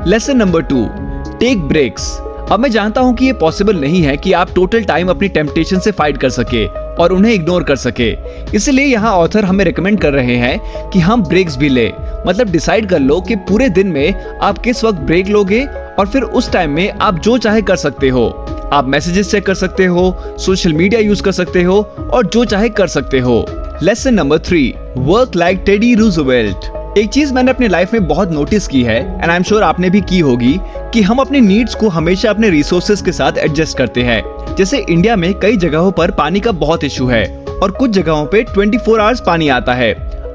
Lesson number 2, take breaks. अब मैं जानता हूं कि ये पॉसिबल नहीं है कि आप टोटल टाइम अपनी टेम्पटेशन से फाइट कर सके और उन्हें इग्नोर कर सके। इसलिए यहाँ ऑथर हमें रिकमेंड कर रहे हैं कि हम ब्रेक्स भी ले। मतलब डिसाइड कर लो कि पूरे दिन में आप किस वक्त ब्रेक लोगे और फिर उस टाइम में आप जो चाहे कर सकते हो। आप मैसेजेस चेक कर सकते हो, सोशल मीडिया यूज कर सकते हो और जो चाहे कर सकते हो। Lesson number 3, work like teddy Roosevelt. एक चीज मैंने अपनी लाइफ में बहुत नोटिस की है, एंड आई एम श्योर आपने भी की होगी, कि हम अपनी नीड्स को हमेशा अपने रिसोर्सेज के साथ एडजस्ट करते हैं। जैसे इंडिया में कई जगहों पर पानी का बहुत इशू है और कुछ जगहों पे 24 आवर्स पानी आता है।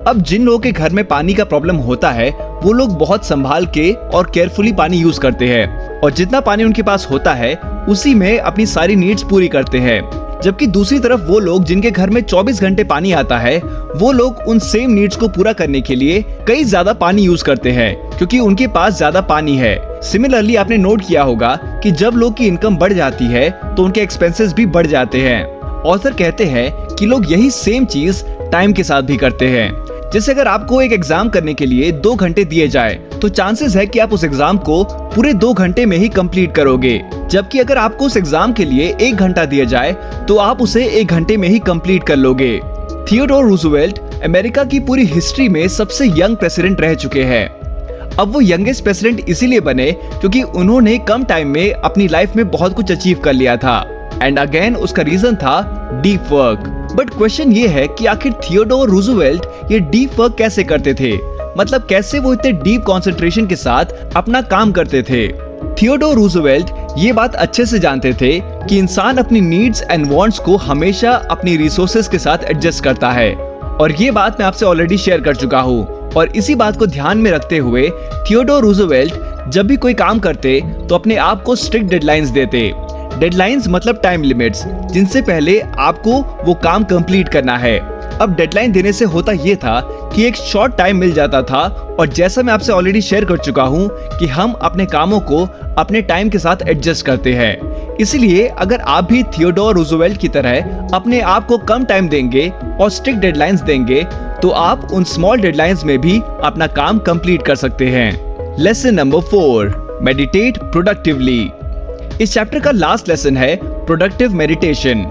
अब जिन लोगों के घर में पानी का प्रॉब्लम होता है वो लोग बहुत संभाल के और केयरफुली पानी यूज करते हैं और जितना पानी उनके पास होता है उसी में अपनी सारी नीड्स पूरी करते हैं। जबकि दूसरी तरफ वो लोग जिनके घर में 24 घंटे पानी आता है वो लोग उन सेम नीड्स को पूरा करने के लिए कई ज्यादा पानी यूज करते हैं क्योंकि उनके पास ज्यादा पानी है। सिमिलरली आपने नोट किया होगा कि जब लोग की इनकम बढ़ जाती है तो उनके एक्सपेंसेस भी बढ़ जाते हैं। ऑथर कहते हैं कि लोग यही सेम चीज टाइम के साथ भी करते हैं। जैसे अगर आपको एक एग्जाम करने के लिए 2 घंटे दिए जाए तो चांसेस है कि आप उस एग्जाम को पूरे 2 घंटे में ही कंप्लीट करोगे, जबकि अगर आपको उस एग्जाम के लिए 1 घंटा दिया जाए तो आप उसे 1 घंटे में ही कंप्लीट कर लोगे। थियोडोर रूजवेल्ट अमेरिका की पूरी हिस्ट्री में सबसे यंग प्रेसिडेंट रह चुके हैं। अब वो यंगेस्ट प्रेसिडेंट इसीलिए बने क्योंकि उन्होंने कम टाइम में अपनी लाइफ में बहुत कुछ अचीव कर लिया था। एंड अगेन उसका रीजन था डीप वर्क। बट क्वेश्चन ये है कि आखिर थियोडोर रूजवेल्ट ये डीप वर्क कैसे करते थे, मतलब कैसे वो इतने डीप कंसंट्रेशन के साथ अपना काम करते थे। थियोडोर रूजवेल्ट ये बात अच्छे से जानते थे कि इंसान अपनी नीड्स एंड वांट्स को हमेशा अपनी रिसोर्सेज के साथ एडजस्ट करता है और ये बात मैं आपसे ऑलरेडी शेयर कर चुका हूँ। और इसी बात को ध्यान में रखते हुए थियोडोर रूजवेल्ट जब भी कोई काम करते तो अपने आप को स्ट्रिक्ट डेडलाइंस देते। डेडलाइंस मतलब टाइम लिमिट्स, जिनसे पहले आपको वो काम कंप्लीट करना है। अब डेडलाइन देने से होता ये था कि एक शॉर्ट टाइम मिल जाता था और जैसा मैं आपसे ऑलरेडी शेयर कर चुका हूँ कि हम अपने कामों को अपने टाइम के साथ एडजस्ट करते हैं। इसलिए अगर आप भी थियोडोर रूजवेल्ट की तरह अपने आप को कम टाइम देंगे और स्ट्रिक्ट डेडलाइंस देंगे तो आप उन स्मॉल डेडलाइंस में भी अपना काम कंप्लीट कर सकते हैं। Lesson number 4, meditate productively. इस चैप्टर का लास्ट लेसन है प्रोडक्टिव मेडिटेशन।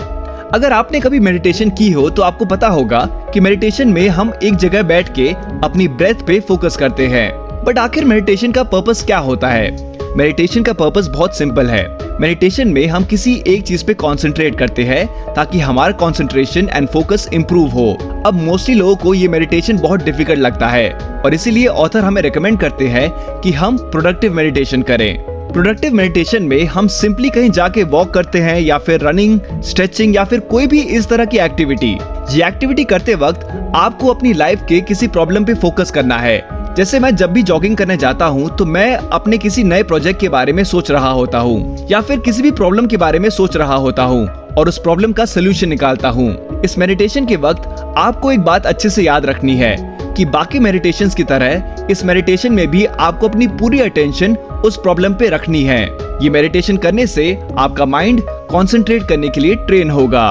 अगर आपने कभी मेडिटेशन की हो तो आपको पता होगा कि मेडिटेशन में हम एक जगह बैठ के अपनी ब्रेथ पे फोकस करते हैं। बट आखिर मेडिटेशन का पर्पस क्या होता है? मेडिटेशन का पर्पस बहुत सिंपल है। मेडिटेशन में हम किसी एक चीज पे कंसंट्रेट करते हैं ताकि हमारा कंसंट्रेशन एंड फोकस इंप्रूव हो। अब मोस्टली लोगों को ये मेडिटेशन बहुत डिफिकल्ट लगता है और इसीलिए ऑथर हमें रेकमेंड करते हैं कि हम प्रोडक्टिव मेडिटेशन करें। प्रोडक्टिव मेडिटेशन में हम सिंपली कहीं जाके वॉक करते हैं या फिर रनिंग, स्ट्रेचिंग या फिर कोई भी इस तरह की एक्टिविटी। ये एक्टिविटी करते वक्त आपको अपनी लाइफ के किसी प्रॉब्लम पे फोकस करना है। जैसे मैं जब भी जॉगिंग करने जाता हूँ तो मैं अपने किसी नए प्रोजेक्ट के बारे में सोच रहा होता हूँ या फिर किसी भी प्रॉब्लम के बारे में सोच रहा होता हूँ और उस प्रॉब्लम का सोल्यूशन निकालता हूँ। इस मेडिटेशन के वक्त आपको एक बात अच्छे से याद रखनी है कि बाकी मेडिटेशंस की तरह इस मेडिटेशन में भी आपको अपनी पूरी अटेंशन उस प्रॉब्लम पे रखनी है। ये मेडिटेशन करने से आपका माइंड कंसंट्रेट करने के लिए ट्रेन होगा।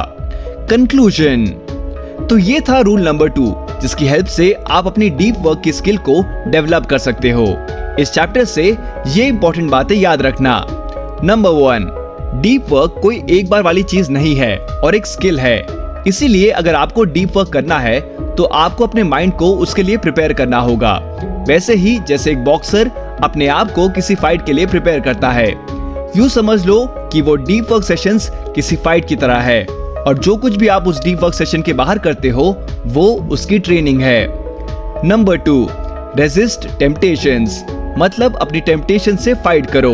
कंक्लूजन, तो ये था रूल नंबर 2 जिसकी हेल्प से आप अपनी डीप वर्क की स्किल को डेवलप कर सकते हो। इस चैप्टर से ये इंपॉर्टेंट बातें याद रखना। नंबर 1, डीप वर्क कोई एक बार वाली चीज नहीं है और एक स्किल है। इसीलिए अगर आपको डीप वर्क करना है तो आपको अपने माइंड को उसके लिए प्रिपेयर करना होगा, वैसे ही जैसे एक बॉक्सर अपने आप को किसी फाइट के लिए प्रिपेयर करता है। यूं समझ लो कि वो डीप वर्क सेशंस किसी फाइट की तरह है और जो कुछ भी आप उस डीप वर्क सेशन के बाहर करते हो वो उसकी ट्रेनिंग है। नंबर 2, रेजिस्ट टेम्पटेशंस, मतलब अपनी टेम्पटेशन से फाइट करो।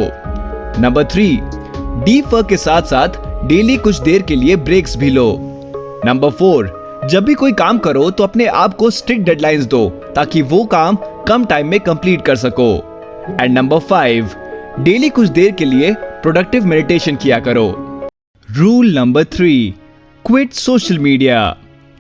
नंबर 3, डीप वर्क के साथ साथ डेली कुछ देर के लिए ब्रेक्स भी लो। नंबर 4, जब भी कोई काम करो तो अपने आप को स्ट्रिक्ट डेडलाइंस दो ताकि वो काम कम टाइम में कंप्लीट कर सको। एंड नंबर 5, डेली कुछ देर के लिए प्रोडक्टिव मेडिटेशन किया करो। Rule number 3, quit social media.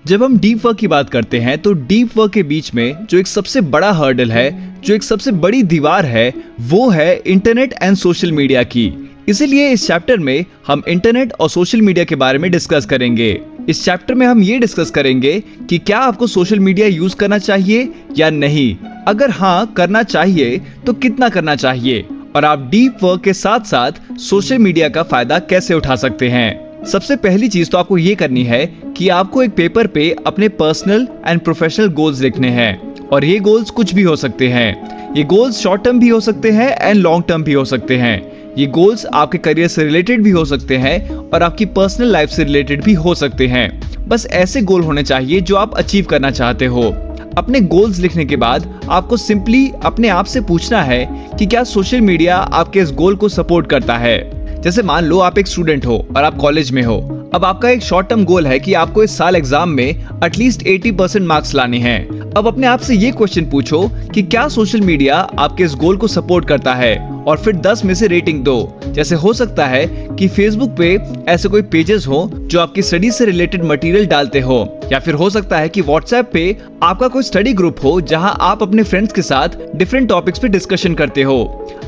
जब हम डीप वर्क की बात करते हैं तो डीप वर्क के बीच में जो एक सबसे बड़ा हर्डल है, जो एक सबसे बड़ी दीवार है, वो है इंटरनेट एंड सोशल मीडिया की। इसीलिए इस चैप्टर में हम इंटरनेट और सोशल मीडिया के बारे में डिस्कस करेंगे। इस चैप्टर में हम ये डिस्कस करेंगे कि क्या आपको सोशल मीडिया यूज करना चाहिए या नहीं, अगर हाँ करना चाहिए तो कितना करना चाहिए, और आप डीप वर्क के साथ साथ सोशल मीडिया का फायदा कैसे उठा सकते हैं। सबसे पहली चीज तो आपको ये करनी है कि आपको एक पेपर पे अपने पर्सनल एंड प्रोफेशनल गोल्स लिखने हैं और ये गोल्स कुछ भी हो सकते हैं। ये गोल्स शॉर्ट टर्म भी हो सकते हैं एंड लॉन्ग टर्म भी हो सकते हैं। ये गोल्स आपके करियर से रिलेटेड भी हो सकते हैं और आपकी पर्सनल लाइफ से रिलेटेड भी हो सकते हैं। बस ऐसे गोल होने चाहिए जो आप अचीव करना चाहते हो। अपने गोल्स लिखने के बाद आपको सिंपली अपने आप से पूछना है कि क्या सोशल मीडिया आपके इस गोल को सपोर्ट करता है। जैसे मान लो आप एक स्टूडेंट हो और आप कॉलेज में हो। अब आपका एक शॉर्ट टर्म गोल है कि आपको इस साल एग्जाम में एटलीस्ट 80% मार्क्स लाने हैं। अब अपने आप से ये क्वेश्चन पूछो कि क्या सोशल मीडिया आपके इस गोल को सपोर्ट करता है, और फिर 10 में से रेटिंग दो। जैसे हो सकता है कि फेसबुक पे ऐसे कोई पेजेस हो जो आपकी स्टडी से रिलेटेड मटेरियल डालते हो, या फिर हो सकता है कि व्हाट्सएप पे आपका कोई स्टडी ग्रुप हो जहां आप अपने फ्रेंड्स के साथ डिफरेंट टॉपिक्स पे डिस्कशन करते हो।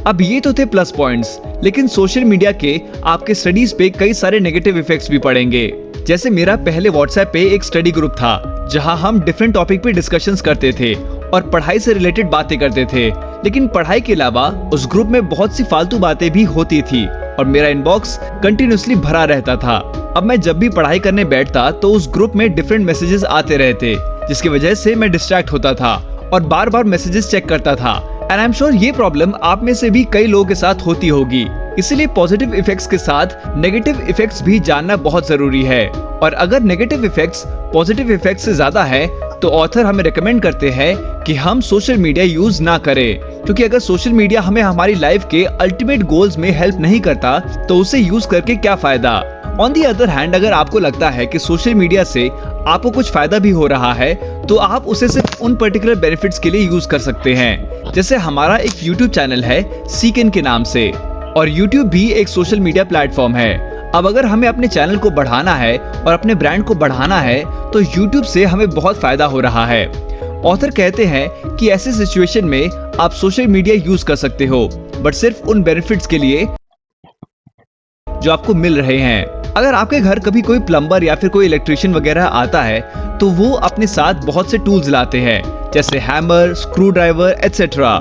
अब ये तो थे प्लस पॉइंट्स, लेकिन सोशल मीडिया के आपके स्टडीज पे कई सारे नेगेटिव इफेक्ट्स भी पड़ेंगे। जैसे मेरा पहले व्हाट्सएप पे एक स्टडी ग्रुप था जहां हम डिफरेंट टॉपिक पे डिस्कशंस करते थे और पढ़ाई से रिलेटेड बातें करते थे, लेकिन पढ़ाई के अलावा उस ग्रुप में बहुत सी फालतू बातें भी होती थी और मेरा इनबॉक्स कंटिन्यूअसली भरा रहता था। अब मैं जब भी पढ़ाई करने बैठता तो उस ग्रुप में डिफरेंट मैसेजेस आते रहते, जिसकी वजह से मैं डिस्ट्रैक्ट होता था और बार बार मैसेजेस चेक करता था। एंड आई एम श्योर ये प्रॉब्लम आप में से भी कई लोगों के साथ होती होगी। इसलिए पॉजिटिव इफेक्ट्स के साथ नेगेटिव इफेक्ट्स भी जानना बहुत जरूरी है, और अगर नेगेटिव इफेक्ट्स पॉजिटिव इफेक्ट्स से ज्यादा है तो ऑथर हमें रेकमेंड करते हैं कि हम सोशल मीडिया यूज ना करें, क्योंकि अगर सोशल मीडिया हमें हमारी लाइफ के अल्टीमेट गोल्स में हेल्प नहीं करता तो उसे यूज करके क्या फायदा। ऑन दी अदर हैंड, अगर आपको लगता है कि सोशल मीडिया से आपको कुछ फायदा भी हो रहा है तो आप उसे सिर्फ उन पर्टिकुलर बेनिफिट्स के लिए यूज कर सकते हैं। जैसे हमारा एक यूट्यूब चैनल है सीकन के नाम से, और यूट्यूब भी एक सोशल मीडिया प्लेटफॉर्म है। अब अगर हमें अपने चैनल को बढ़ाना है और अपने ब्रांड को बढ़ाना है तो यूट्यूब से हमें बहुत फायदा हो रहा है। ऑथर कहते हैं कि ऐसे सिचुएशन में आप सोशल मीडिया यूज कर सकते हो, बट सिर्फ उन बेनिफिट्स के लिए जो आपको मिल रहे हैं। अगर आपके घर कभी कोई प्लम्बर या फिर कोई इलेक्ट्रिशियन वगैरह आता है तो वो अपने साथ बहुत से टूल्स लाते हैं, जैसे हैमर, स्क्रू ड्राइवर एटसेट्रा।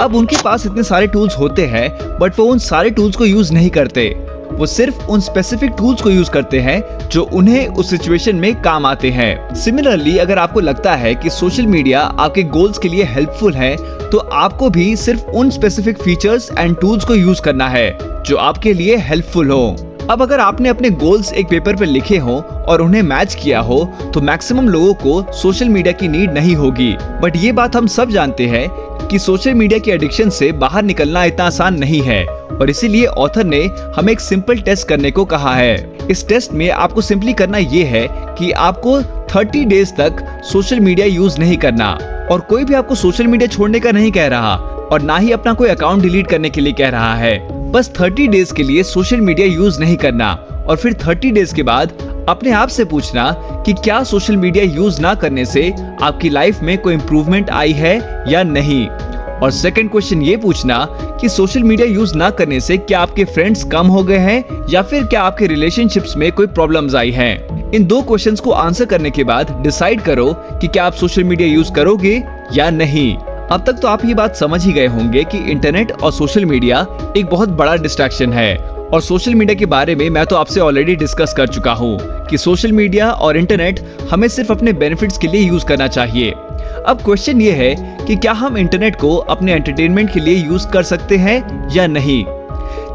अब उनके पास इतने सारे टूल्स होते हैं बट वो उन सारे टूल्स को यूज नहीं करते। वो सिर्फ उन स्पेसिफिक टूल्स को यूज करते हैं जो उन्हें उस सिचुएशन में काम आते हैं। सिमिलरली, अगर आपको लगता है कि सोशल मीडिया आपके गोल्स के लिए हेल्पफुल है तो आपको भी सिर्फ उन स्पेसिफिक फीचर्स एंड टूल्स को यूज करना है जो आपके लिए हेल्पफुल हो। अब अगर आपने अपने गोल्स एक पेपर पर लिखे हो और उन्हें मैच किया हो तो मैक्सिमम लोगों को सोशल मीडिया की नीड नहीं होगी। बट ये बात हम सब जानते हैं कि सोशल मीडिया के एडिक्शन से बाहर निकलना इतना आसान नहीं है, और इसीलिए ऑथर ने हमें एक सिंपल टेस्ट करने को कहा है। इस टेस्ट में आपको सिंपली करना ये है कि आपको 30 डेज तक सोशल मीडिया यूज नहीं करना, और कोई भी आपको सोशल मीडिया छोड़ने का नहीं कह रहा और ना ही अपना कोई अकाउंट डिलीट करने के लिए कह रहा है। बस 30 डेज के लिए सोशल मीडिया यूज नहीं करना, और फिर 30 डेज के बाद अपने आप से पूछना कि क्या सोशल मीडिया यूज ना करने से आपकी लाइफ में कोई इंप्रूवमेंट आई है या नहीं। और सेकंड क्वेश्चन ये पूछना कि सोशल मीडिया यूज ना करने से क्या आपके फ्रेंड्स कम हो गए हैं या फिर क्या आपके रिलेशनशिप्स में कोई प्रॉब्लम्स आई हैं। इन दो क्वेश्चंस को आंसर करने के बाद डिसाइड करो कि क्या आप सोशल मीडिया यूज करोगे या नहीं। अब तक तो आप ये बात समझ ही गए होंगे कि इंटरनेट और सोशल मीडिया एक बहुत बड़ा डिस्ट्रैक्शन है, और सोशल मीडिया के बारे में मैं तो आपसे ऑलरेडी डिस्कस कर चुका हूँ कि सोशल मीडिया और इंटरनेट हमें सिर्फ अपने बेनिफिट्स के लिए यूज करना चाहिए। अब क्वेश्चन ये है कि क्या हम इंटरनेट को अपने एंटरटेनमेंट के लिए यूज कर सकते हैं या नहीं।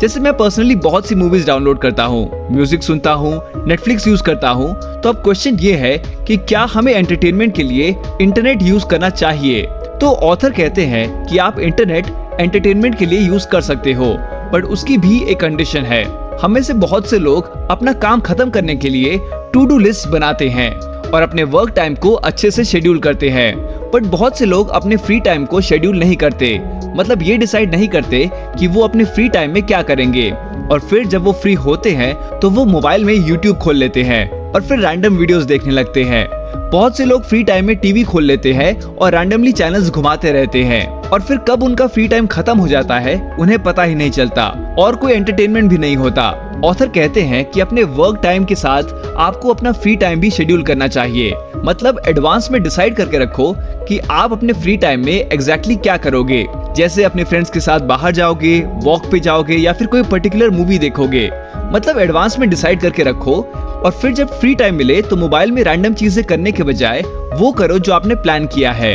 जैसे मैं पर्सनली बहुत सी मूवीज डाउनलोड करता हूँ, म्यूजिक सुनता हूँ, नेटफ्लिक्स यूज करता हूँ, तो अब क्वेश्चन ये है कि क्या हमें एंटरटेनमेंट के लिए इंटरनेट यूज करना चाहिए। तो ऑथर कहते हैं कि आप इंटरनेट एंटरटेनमेंट के लिए यूज कर सकते हो, बट उसकी भी एक कंडीशन है। हमें से बहुत से लोग अपना काम खत्म करने के लिए टू डू लिस्ट बनाते हैं और अपने वर्क टाइम को अच्छे से शेड्यूल करते हैं, बट बहुत से लोग अपने फ्री टाइम को शेड्यूल नहीं करते। मतलब ये डिसाइड नहीं करते कि वो अपने फ्री टाइम में क्या करेंगे, और फिर जब वो फ्री होते हैं तो वो मोबाइल में यूट्यूब खोल लेते हैं और फिर रैंडम वीडियोस देखने लगते हैं। बहुत से लोग फ्री टाइम में टीवी खोल लेते हैं और रैंडमली चैनल्स घुमाते रहते हैं, और फिर कब उनका फ्री टाइम खत्म हो जाता है उन्हें पता ही नहीं चलता और कोई एंटरटेनमेंट भी नहीं होता। ऑथर कहते हैं कि अपने वर्क टाइम के साथ आपको अपना फ्री टाइम भी शेड्यूल करना चाहिए। मतलब एडवांस में डिसाइड करके रखो कि आप अपने फ्री टाइम में एग्जैक्टली क्या करोगे। जैसे अपने फ्रेंड्स के साथ बाहर जाओगे, वॉक पे जाओगे या फिर कोई पर्टिकुलर मूवी देखोगे। मतलब एडवांस में डिसाइड करके रखो, और फिर जब फ्री टाइम मिले तो मोबाइल में रैंडम चीजें करने के बजाय वो करो जो आपने प्लान किया है।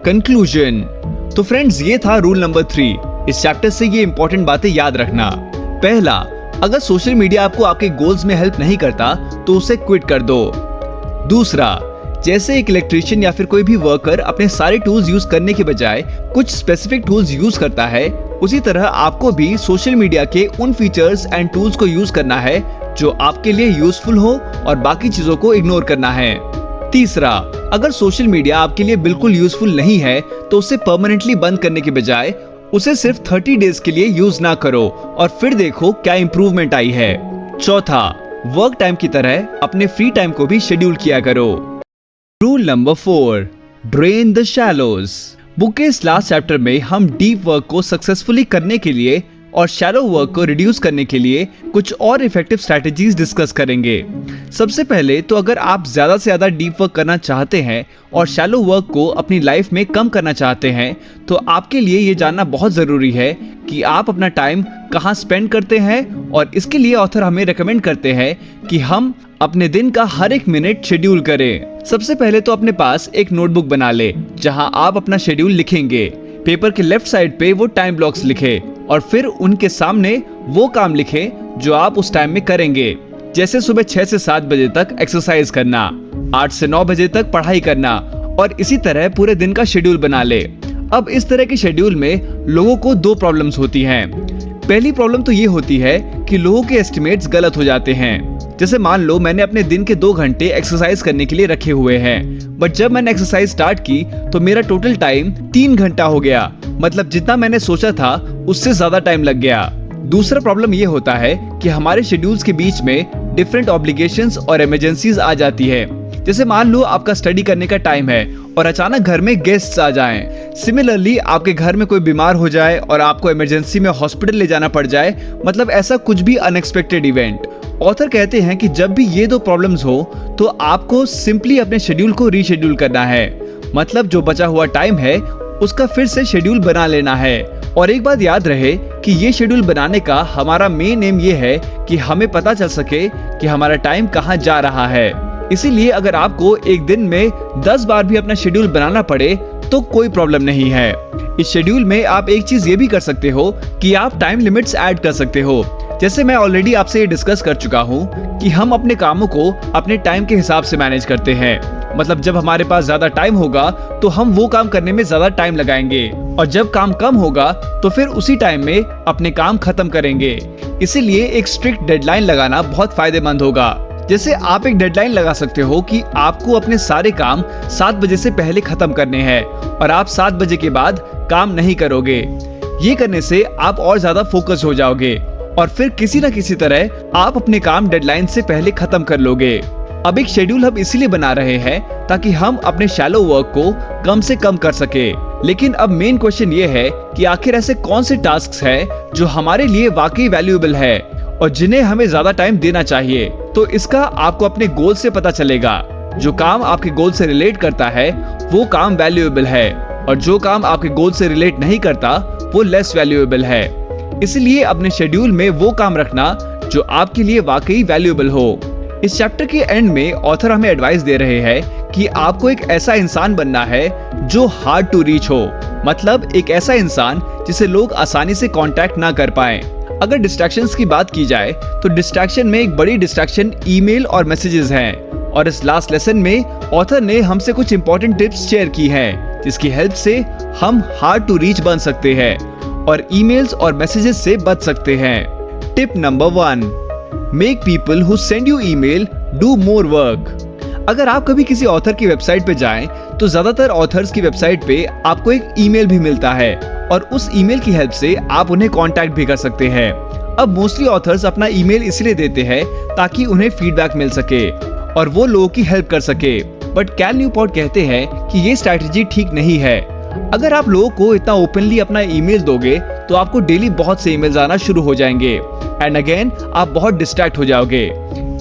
कंक्लूजन। तो फ्रेंड्स, ये था रूल नंबर 3। इस चैप्टर से ये इंपॉर्टेंट बातें याद रखना। पहला, अगर सोशल मीडिया आपको आपके गोल्स में हेल्प नहीं करता तो उसे क्विट कर दो। दूसरा, जैसे एक इलेक्ट्रीशियन या फिर कोई भी वर्कर अपने सारे टूल्स यूज करने के बजाय कुछ स्पेसिफिक टूल्स यूज करता है, उसी तरह आपको भी सोशल मीडिया के उन फीचर्स एंड टूल्स को यूज करना है जो आपके लिए यूजफुल हो और बाकी चीजों को इग्नोर करना है। तीसरा, अगर सोशल मीडिया आपके लिए बिल्कुल यूजफुल नहीं है तो उसे परमानेंटली बंद करने के बजाय उसे सिर्फ 30 डेज के लिए यूज ना करो और फिर देखो क्या इंप्रूवमेंट आई है। चौथा, वर्क टाइम की तरह अपने फ्री टाइम को भी शेड्यूल किया करो। Rule number 4, drain the shallows. Book के इस लास्ट चैप्टर में हम डीप वर्क को सक्सेसफुली करने के लिए और शैलो वर्क को रिड्यूस करने के लिए कुछ और इफेक्टिव स्ट्रैटेजीज डिस्कस करेंगे। सबसे पहले तो अगर आप ज्यादा से ज्यादा डीप वर्क करना चाहते हैं और शैलो वर्क को अपनी लाइफ में कम करना चाहते हैं तो आपके लिए ये जानना बहुत जरूरी है कि आप अपना टाइम कहाँ स्पेंड करते हैं, और इसके लिए ऑथर हमें रेकमेंड करते हैं कि हम अपने दिन का हर एक मिनट शेड्यूल करें। सबसे पहले तो अपने पास एक नोटबुक बना ले जहां आप अपना शेड्यूल लिखेंगे। पेपर के लेफ्ट साइड पे वो टाइम ब्लॉक्स लिखे और फिर उनके सामने वो काम लिखे जो आप उस टाइम में करेंगे। जैसे सुबह 6 से 7 बजे तक एक्सरसाइज करना, 8 से 9 बजे तक पढ़ाई करना, और इसी तरह पूरे दिन का शेड्यूल बना ले। अब इस तरह के शेड्यूल में लोगों को 2 प्रॉब्लम्स होती हैं। पहली प्रॉब्लम तो ये होती है कि लोगों के एस्टिमेट्स गलत हो जाते हैं। जैसे मान लो मैंने अपने दिन के 2 घंटे एक्सरसाइज करने के लिए रखे हुए हैं, बट जब मैंने एक्सरसाइज स्टार्ट की तो मेरा टोटल टाइम 3 घंटा हो गया। मतलब जितना मैंने सोचा था उससे ज्यादा टाइम लग गया। दूसरा प्रॉब्लम ये होता है कि हमारे शेड्यूल्स के बीच में डिफरेंट ऑब्लिगेशंस और इमरजेंसीज आ जाती है। जैसे मान लो आपका स्टडी करने का टाइम है और अचानक घर में गेस्ट्स आ जाएं। सिमिलरली आपके घर में कोई बीमार हो जाए और आपको इमरजेंसी में हॉस्पिटल ले जाना पड़ जाए, मतलब ऐसा कुछ भी अनएक्सपेक्टेड इवेंट। ऑथर कहते हैं कि जब भी ये 2 प्रॉब्लम्स हो तो आपको सिंपली अपने शेड्यूल को रीशेड्यूल करना है। मतलब जो बचा हुआ टाइम है उसका फिर से शेड्यूल बना लेना है। और एक बात याद रहे कि ये शेड्यूल बनाने का हमारा मेन एम ये है कि हमें पता चल सके कि हमारा टाइम कहाँ जा रहा है। इसीलिए अगर आपको एक दिन में 10 बार भी अपना शेड्यूल बनाना पड़े तो कोई प्रॉब्लम नहीं है। इस शेड्यूल में आप एक चीज ये भी कर सकते हो कि आप टाइम लिमिट्स ऐड कर सकते हो। जैसे मैं ऑलरेडी आपसे ये डिस्कस कर चुका हूँ कि हम अपने कामों को अपने टाइम के हिसाब से मैनेज करते हैं। मतलब जब हमारे पास ज्यादा टाइम होगा तो हम वो काम करने में ज्यादा टाइम लगाएंगे, और जब काम कम होगा तो फिर उसी टाइम में अपने काम खत्म करेंगे। इसीलिए एक स्ट्रिक्ट डेडलाइन लगाना बहुत फायदेमंद होगा। जैसे आप एक डेडलाइन लगा सकते हो कि आपको अपने सारे काम 7 बजे से पहले खत्म करने हैं और आप 7 बजे के बाद काम नहीं करोगे। ये करने से आप और ज्यादा फोकस हो जाओगे और फिर किसी न किसी तरह आप अपने काम डेडलाइन से पहले खत्म कर लोगे। अब एक शेड्यूल हम इसीलिए बना रहे हैं ताकि हम अपने शैलो वर्क को कम से कम कर सके। लेकिन अब मेन क्वेश्चन ये है कि आखिर ऐसे कौन से टास्क हैं जो हमारे लिए वाकई वैल्यूएबल है और जिन्हें हमें ज्यादा टाइम देना चाहिए। तो इसका आपको अपने गोल से पता चलेगा। जो काम आपके गोल से रिलेट करता है वो काम वैल्यूएबल है, और जो काम आपके गोल से रिलेट नहीं करता वो लेस वैल्यूएबल है। इसलिए अपने शेड्यूल में वो काम रखना जो आपके लिए वाकई वैल्यूएबल हो। इस चैप्टर के एंड में ऑथर हमें एडवाइस दे रहे हैं कि आपको एक ऐसा इंसान बनना है जो हार्ड टू रीच हो। मतलब एक ऐसा इंसान जिसे लोग आसानी से कांटेक्ट ना कर पाएं। अगर डिस्ट्रैक्शंस की बात की जाए तो डिस्ट्रैक्शन में एक बड़ी डिस्ट्रैक्शन ईमेल और मैसेजेस हैं। और इस लास्ट लेसन में ऑथर ने हमसे कुछ इंपॉर्टेंट टिप्स शेयर की हैं जिसकी हेल्प से हम हार्ड टू रीच बन सकते हैं और ईमेल्स और मैसेजेस से बच सकते हैं। Tip number 1, make people who send you email do more work. अगर आप कभी किसी ऑथर की वेबसाइट पे जाएं तो ज्यादातर ऑथर्स की वेबसाइट पे आपको एक ईमेल भी मिलता है और उस ईमेल की हेल्प से आप उन्हें कांटेक्ट भी कर सकते हैं। अब मोस्टली ऑथर्स अपना ईमेल इसलिए देते हैं ताकि उन्हें फीडबैक मिल सके और वो लोगों की हेल्प कर सके। बट कैल न्यूपोर्ट कहते हैं कि ये स्ट्रैटेजी ठीक नहीं है। अगर आप लोगों को इतना ओपनली अपना ईमेल दोगे तो आपको डेली बहुत से ईमेल्स आना शुरू हो जाएंगे एंड अगेन आप बहुत डिस्ट्रैक्ट हो जाओगे।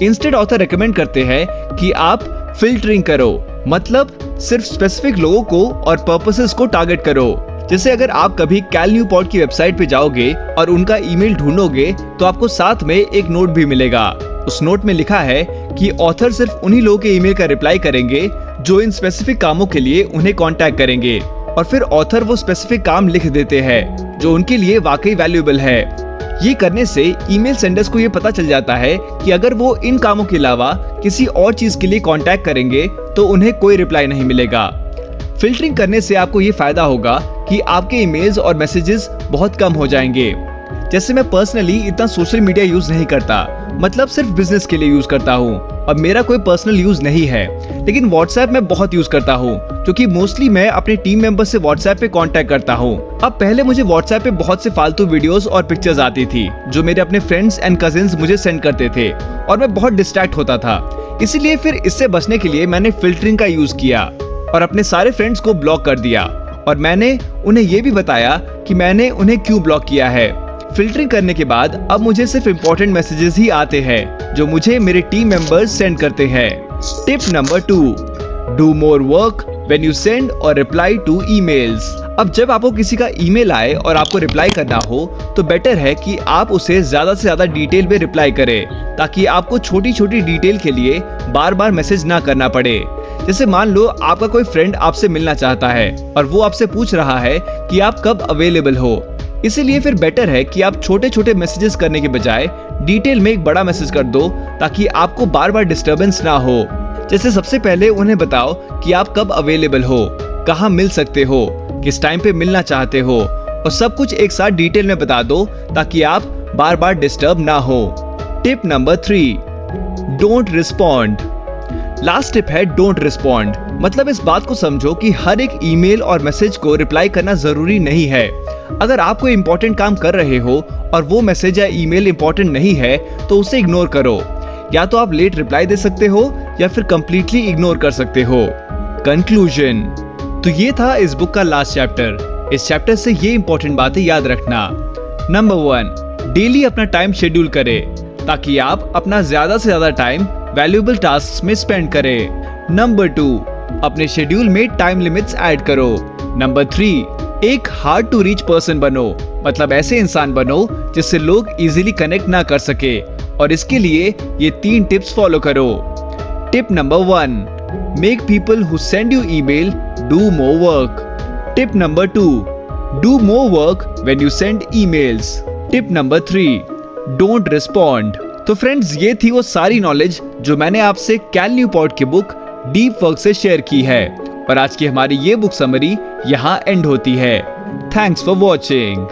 इंस्टेड ऑथर रेकमेंड करते हैं कि आप फिल्टरिंग करो। मतलब सिर्फ स्पेसिफिक लोगों को और पर्पसेस को टारगेट करो। जैसे अगर आप कभी कैल न्यूपोर्ट की वेबसाइट पे जाओगे और उनका ईमेल ढूंढोगे तो आपको साथ में एक नोट भी मिलेगा। उस नोट में लिखा है कि ऑथर सिर्फ उन्हीं लोगों के ईमेल का रिप्लाई करेंगे जो इन स्पेसिफिक कामों के लिए उन्हें कांटेक्ट करेंगे, और फिर ऑथर वो स्पेसिफिक काम लिख देते हैं जो उनके लिए वाकई वैल्यूएबल है। ये करने से ईमेल सेंडर्स को ये पता चल जाता है कि अगर वो इन कामों के अलावा किसी और चीज के लिए कांटेक्ट करेंगे तो उन्हें कोई रिप्लाई नहीं मिलेगा। फिल्टरिंग करने से आपको ये फायदा होगा कि आपके ईमेल्स और मैसेजेस बहुत कम हो जाएंगे। जैसे मैं पर्सनली इतना सोशल मीडिया यूज नहीं करता, मतलब सिर्फ बिजनेस के लिए यूज करता हूँ और मेरा कोई पर्सनल यूज नहीं है। लेकिन व्हाट्सएप मैं बहुत यूज करता हूँ, क्योंकि मोस्टली मैं अपने टीम मेंबर से व्हाट्सएप पे कांटेक्ट करता हूँ। अब पहले मुझे व्हाट्सएप पे बहुत से फालतू वीडियोस और पिक्चर्स आती थी जो मेरे अपने फ्रेंड्स एंड कजिन्स मुझे सेंड करते थे और मैं बहुत डिस्ट्रैक्ट होता था। इसीलिए फिर इससे बचने के लिए मैंने फिल्टरिंग का यूज किया और अपने सारे फ्रेंड्स को ब्लॉक कर दिया। और मैंने उन्हें ये भी बताया कि मैंने उन्हें क्यों ब्लॉक किया है। फिल्टरिंग करने के बाद अब मुझे सिर्फ इम्पोर्टेंट मैसेजेस ही आते हैं जो मुझे मेरे टीम मेंबर्स सेंड करते हैं। Tip number 2, do more work when you send और रिप्लाई टू ईमेल्स। अब जब आपको किसी का ईमेल आए और आपको रिप्लाई करना हो तो बेटर है कि आप उसे ज्यादा से ज्यादा डिटेल में रिप्लाई करें, ताकि आपको छोटी छोटी डिटेल के लिए बार बार मैसेज ना करना पड़े। जैसे मान लो आपका कोई फ्रेंड आपसे मिलना चाहता है और वो आपसे पूछ रहा है कि आप कब अवेलेबल हो, इसीलिए फिर बेटर है कि आप छोटे छोटे मैसेजेस करने के बजाय डिटेल में एक बड़ा मैसेज कर दो, ताकि आपको बार बार डिस्टरबेंस ना हो। जैसे सबसे पहले उन्हें बताओ कि आप कब अवेलेबल हो, कहाँ मिल सकते हो, किस टाइम पे मिलना चाहते हो, और सब कुछ एक साथ डिटेल में बता दो ताकि आप बार बार डिस्टर्ब ना हो। Tip number 3, don't respond. Last tip है डोंट रिस्पॉन्ड। मतलब इस बात को समझो कि हर एक ईमेल और मैसेज को रिप्लाई करना जरूरी नहीं है। अगर आप कोई इंपॉर्टेंट काम कर रहे हो और वो मैसेज या ईमेल इंपॉर्टेंट नहीं है तो उसे इग्नोर करो। या तो आप लेट रिप्लाई दे सकते हो या फिर कंप्लीटली इग्नोर कर सकते हो। कंक्लूजन, तो ये था इस बुक का लास्ट चैप्टर। इस चैप्टर से ये इंपॉर्टेंट बातें याद रखना। नंबर 1, डेली अपना टाइम शेड्यूल करें ताकि आप अपना ज्यादा से ज्यादा टाइम वैल्यूएबल टास्क में स्पेंड करें। नंबर 2, अपने शेड्यूल में टाइम लिमिट्स ऐड करो। नंबर 3, एक हार्ड टू रीच पर्सन बनो, मतलब ऐसे इंसान बनो जिससे लोग इजीली कनेक्ट ना कर सके, और इसके लिए ये 3 टिप्स फॉलो करो। Tip number 1, make people who send you email do more work. Tip number 2, do more work when you send emails. Tip number 3, don't respond. तो फ्रेंड्स, ये थी वो सारी नॉलेज जो मैंने आपसे कैल न्यूपोर्ट की बुक डीप वर्क से शेयर की है, और आज की हमारी ये बुक समरी यहाँ एंड होती है। Thanks for watching.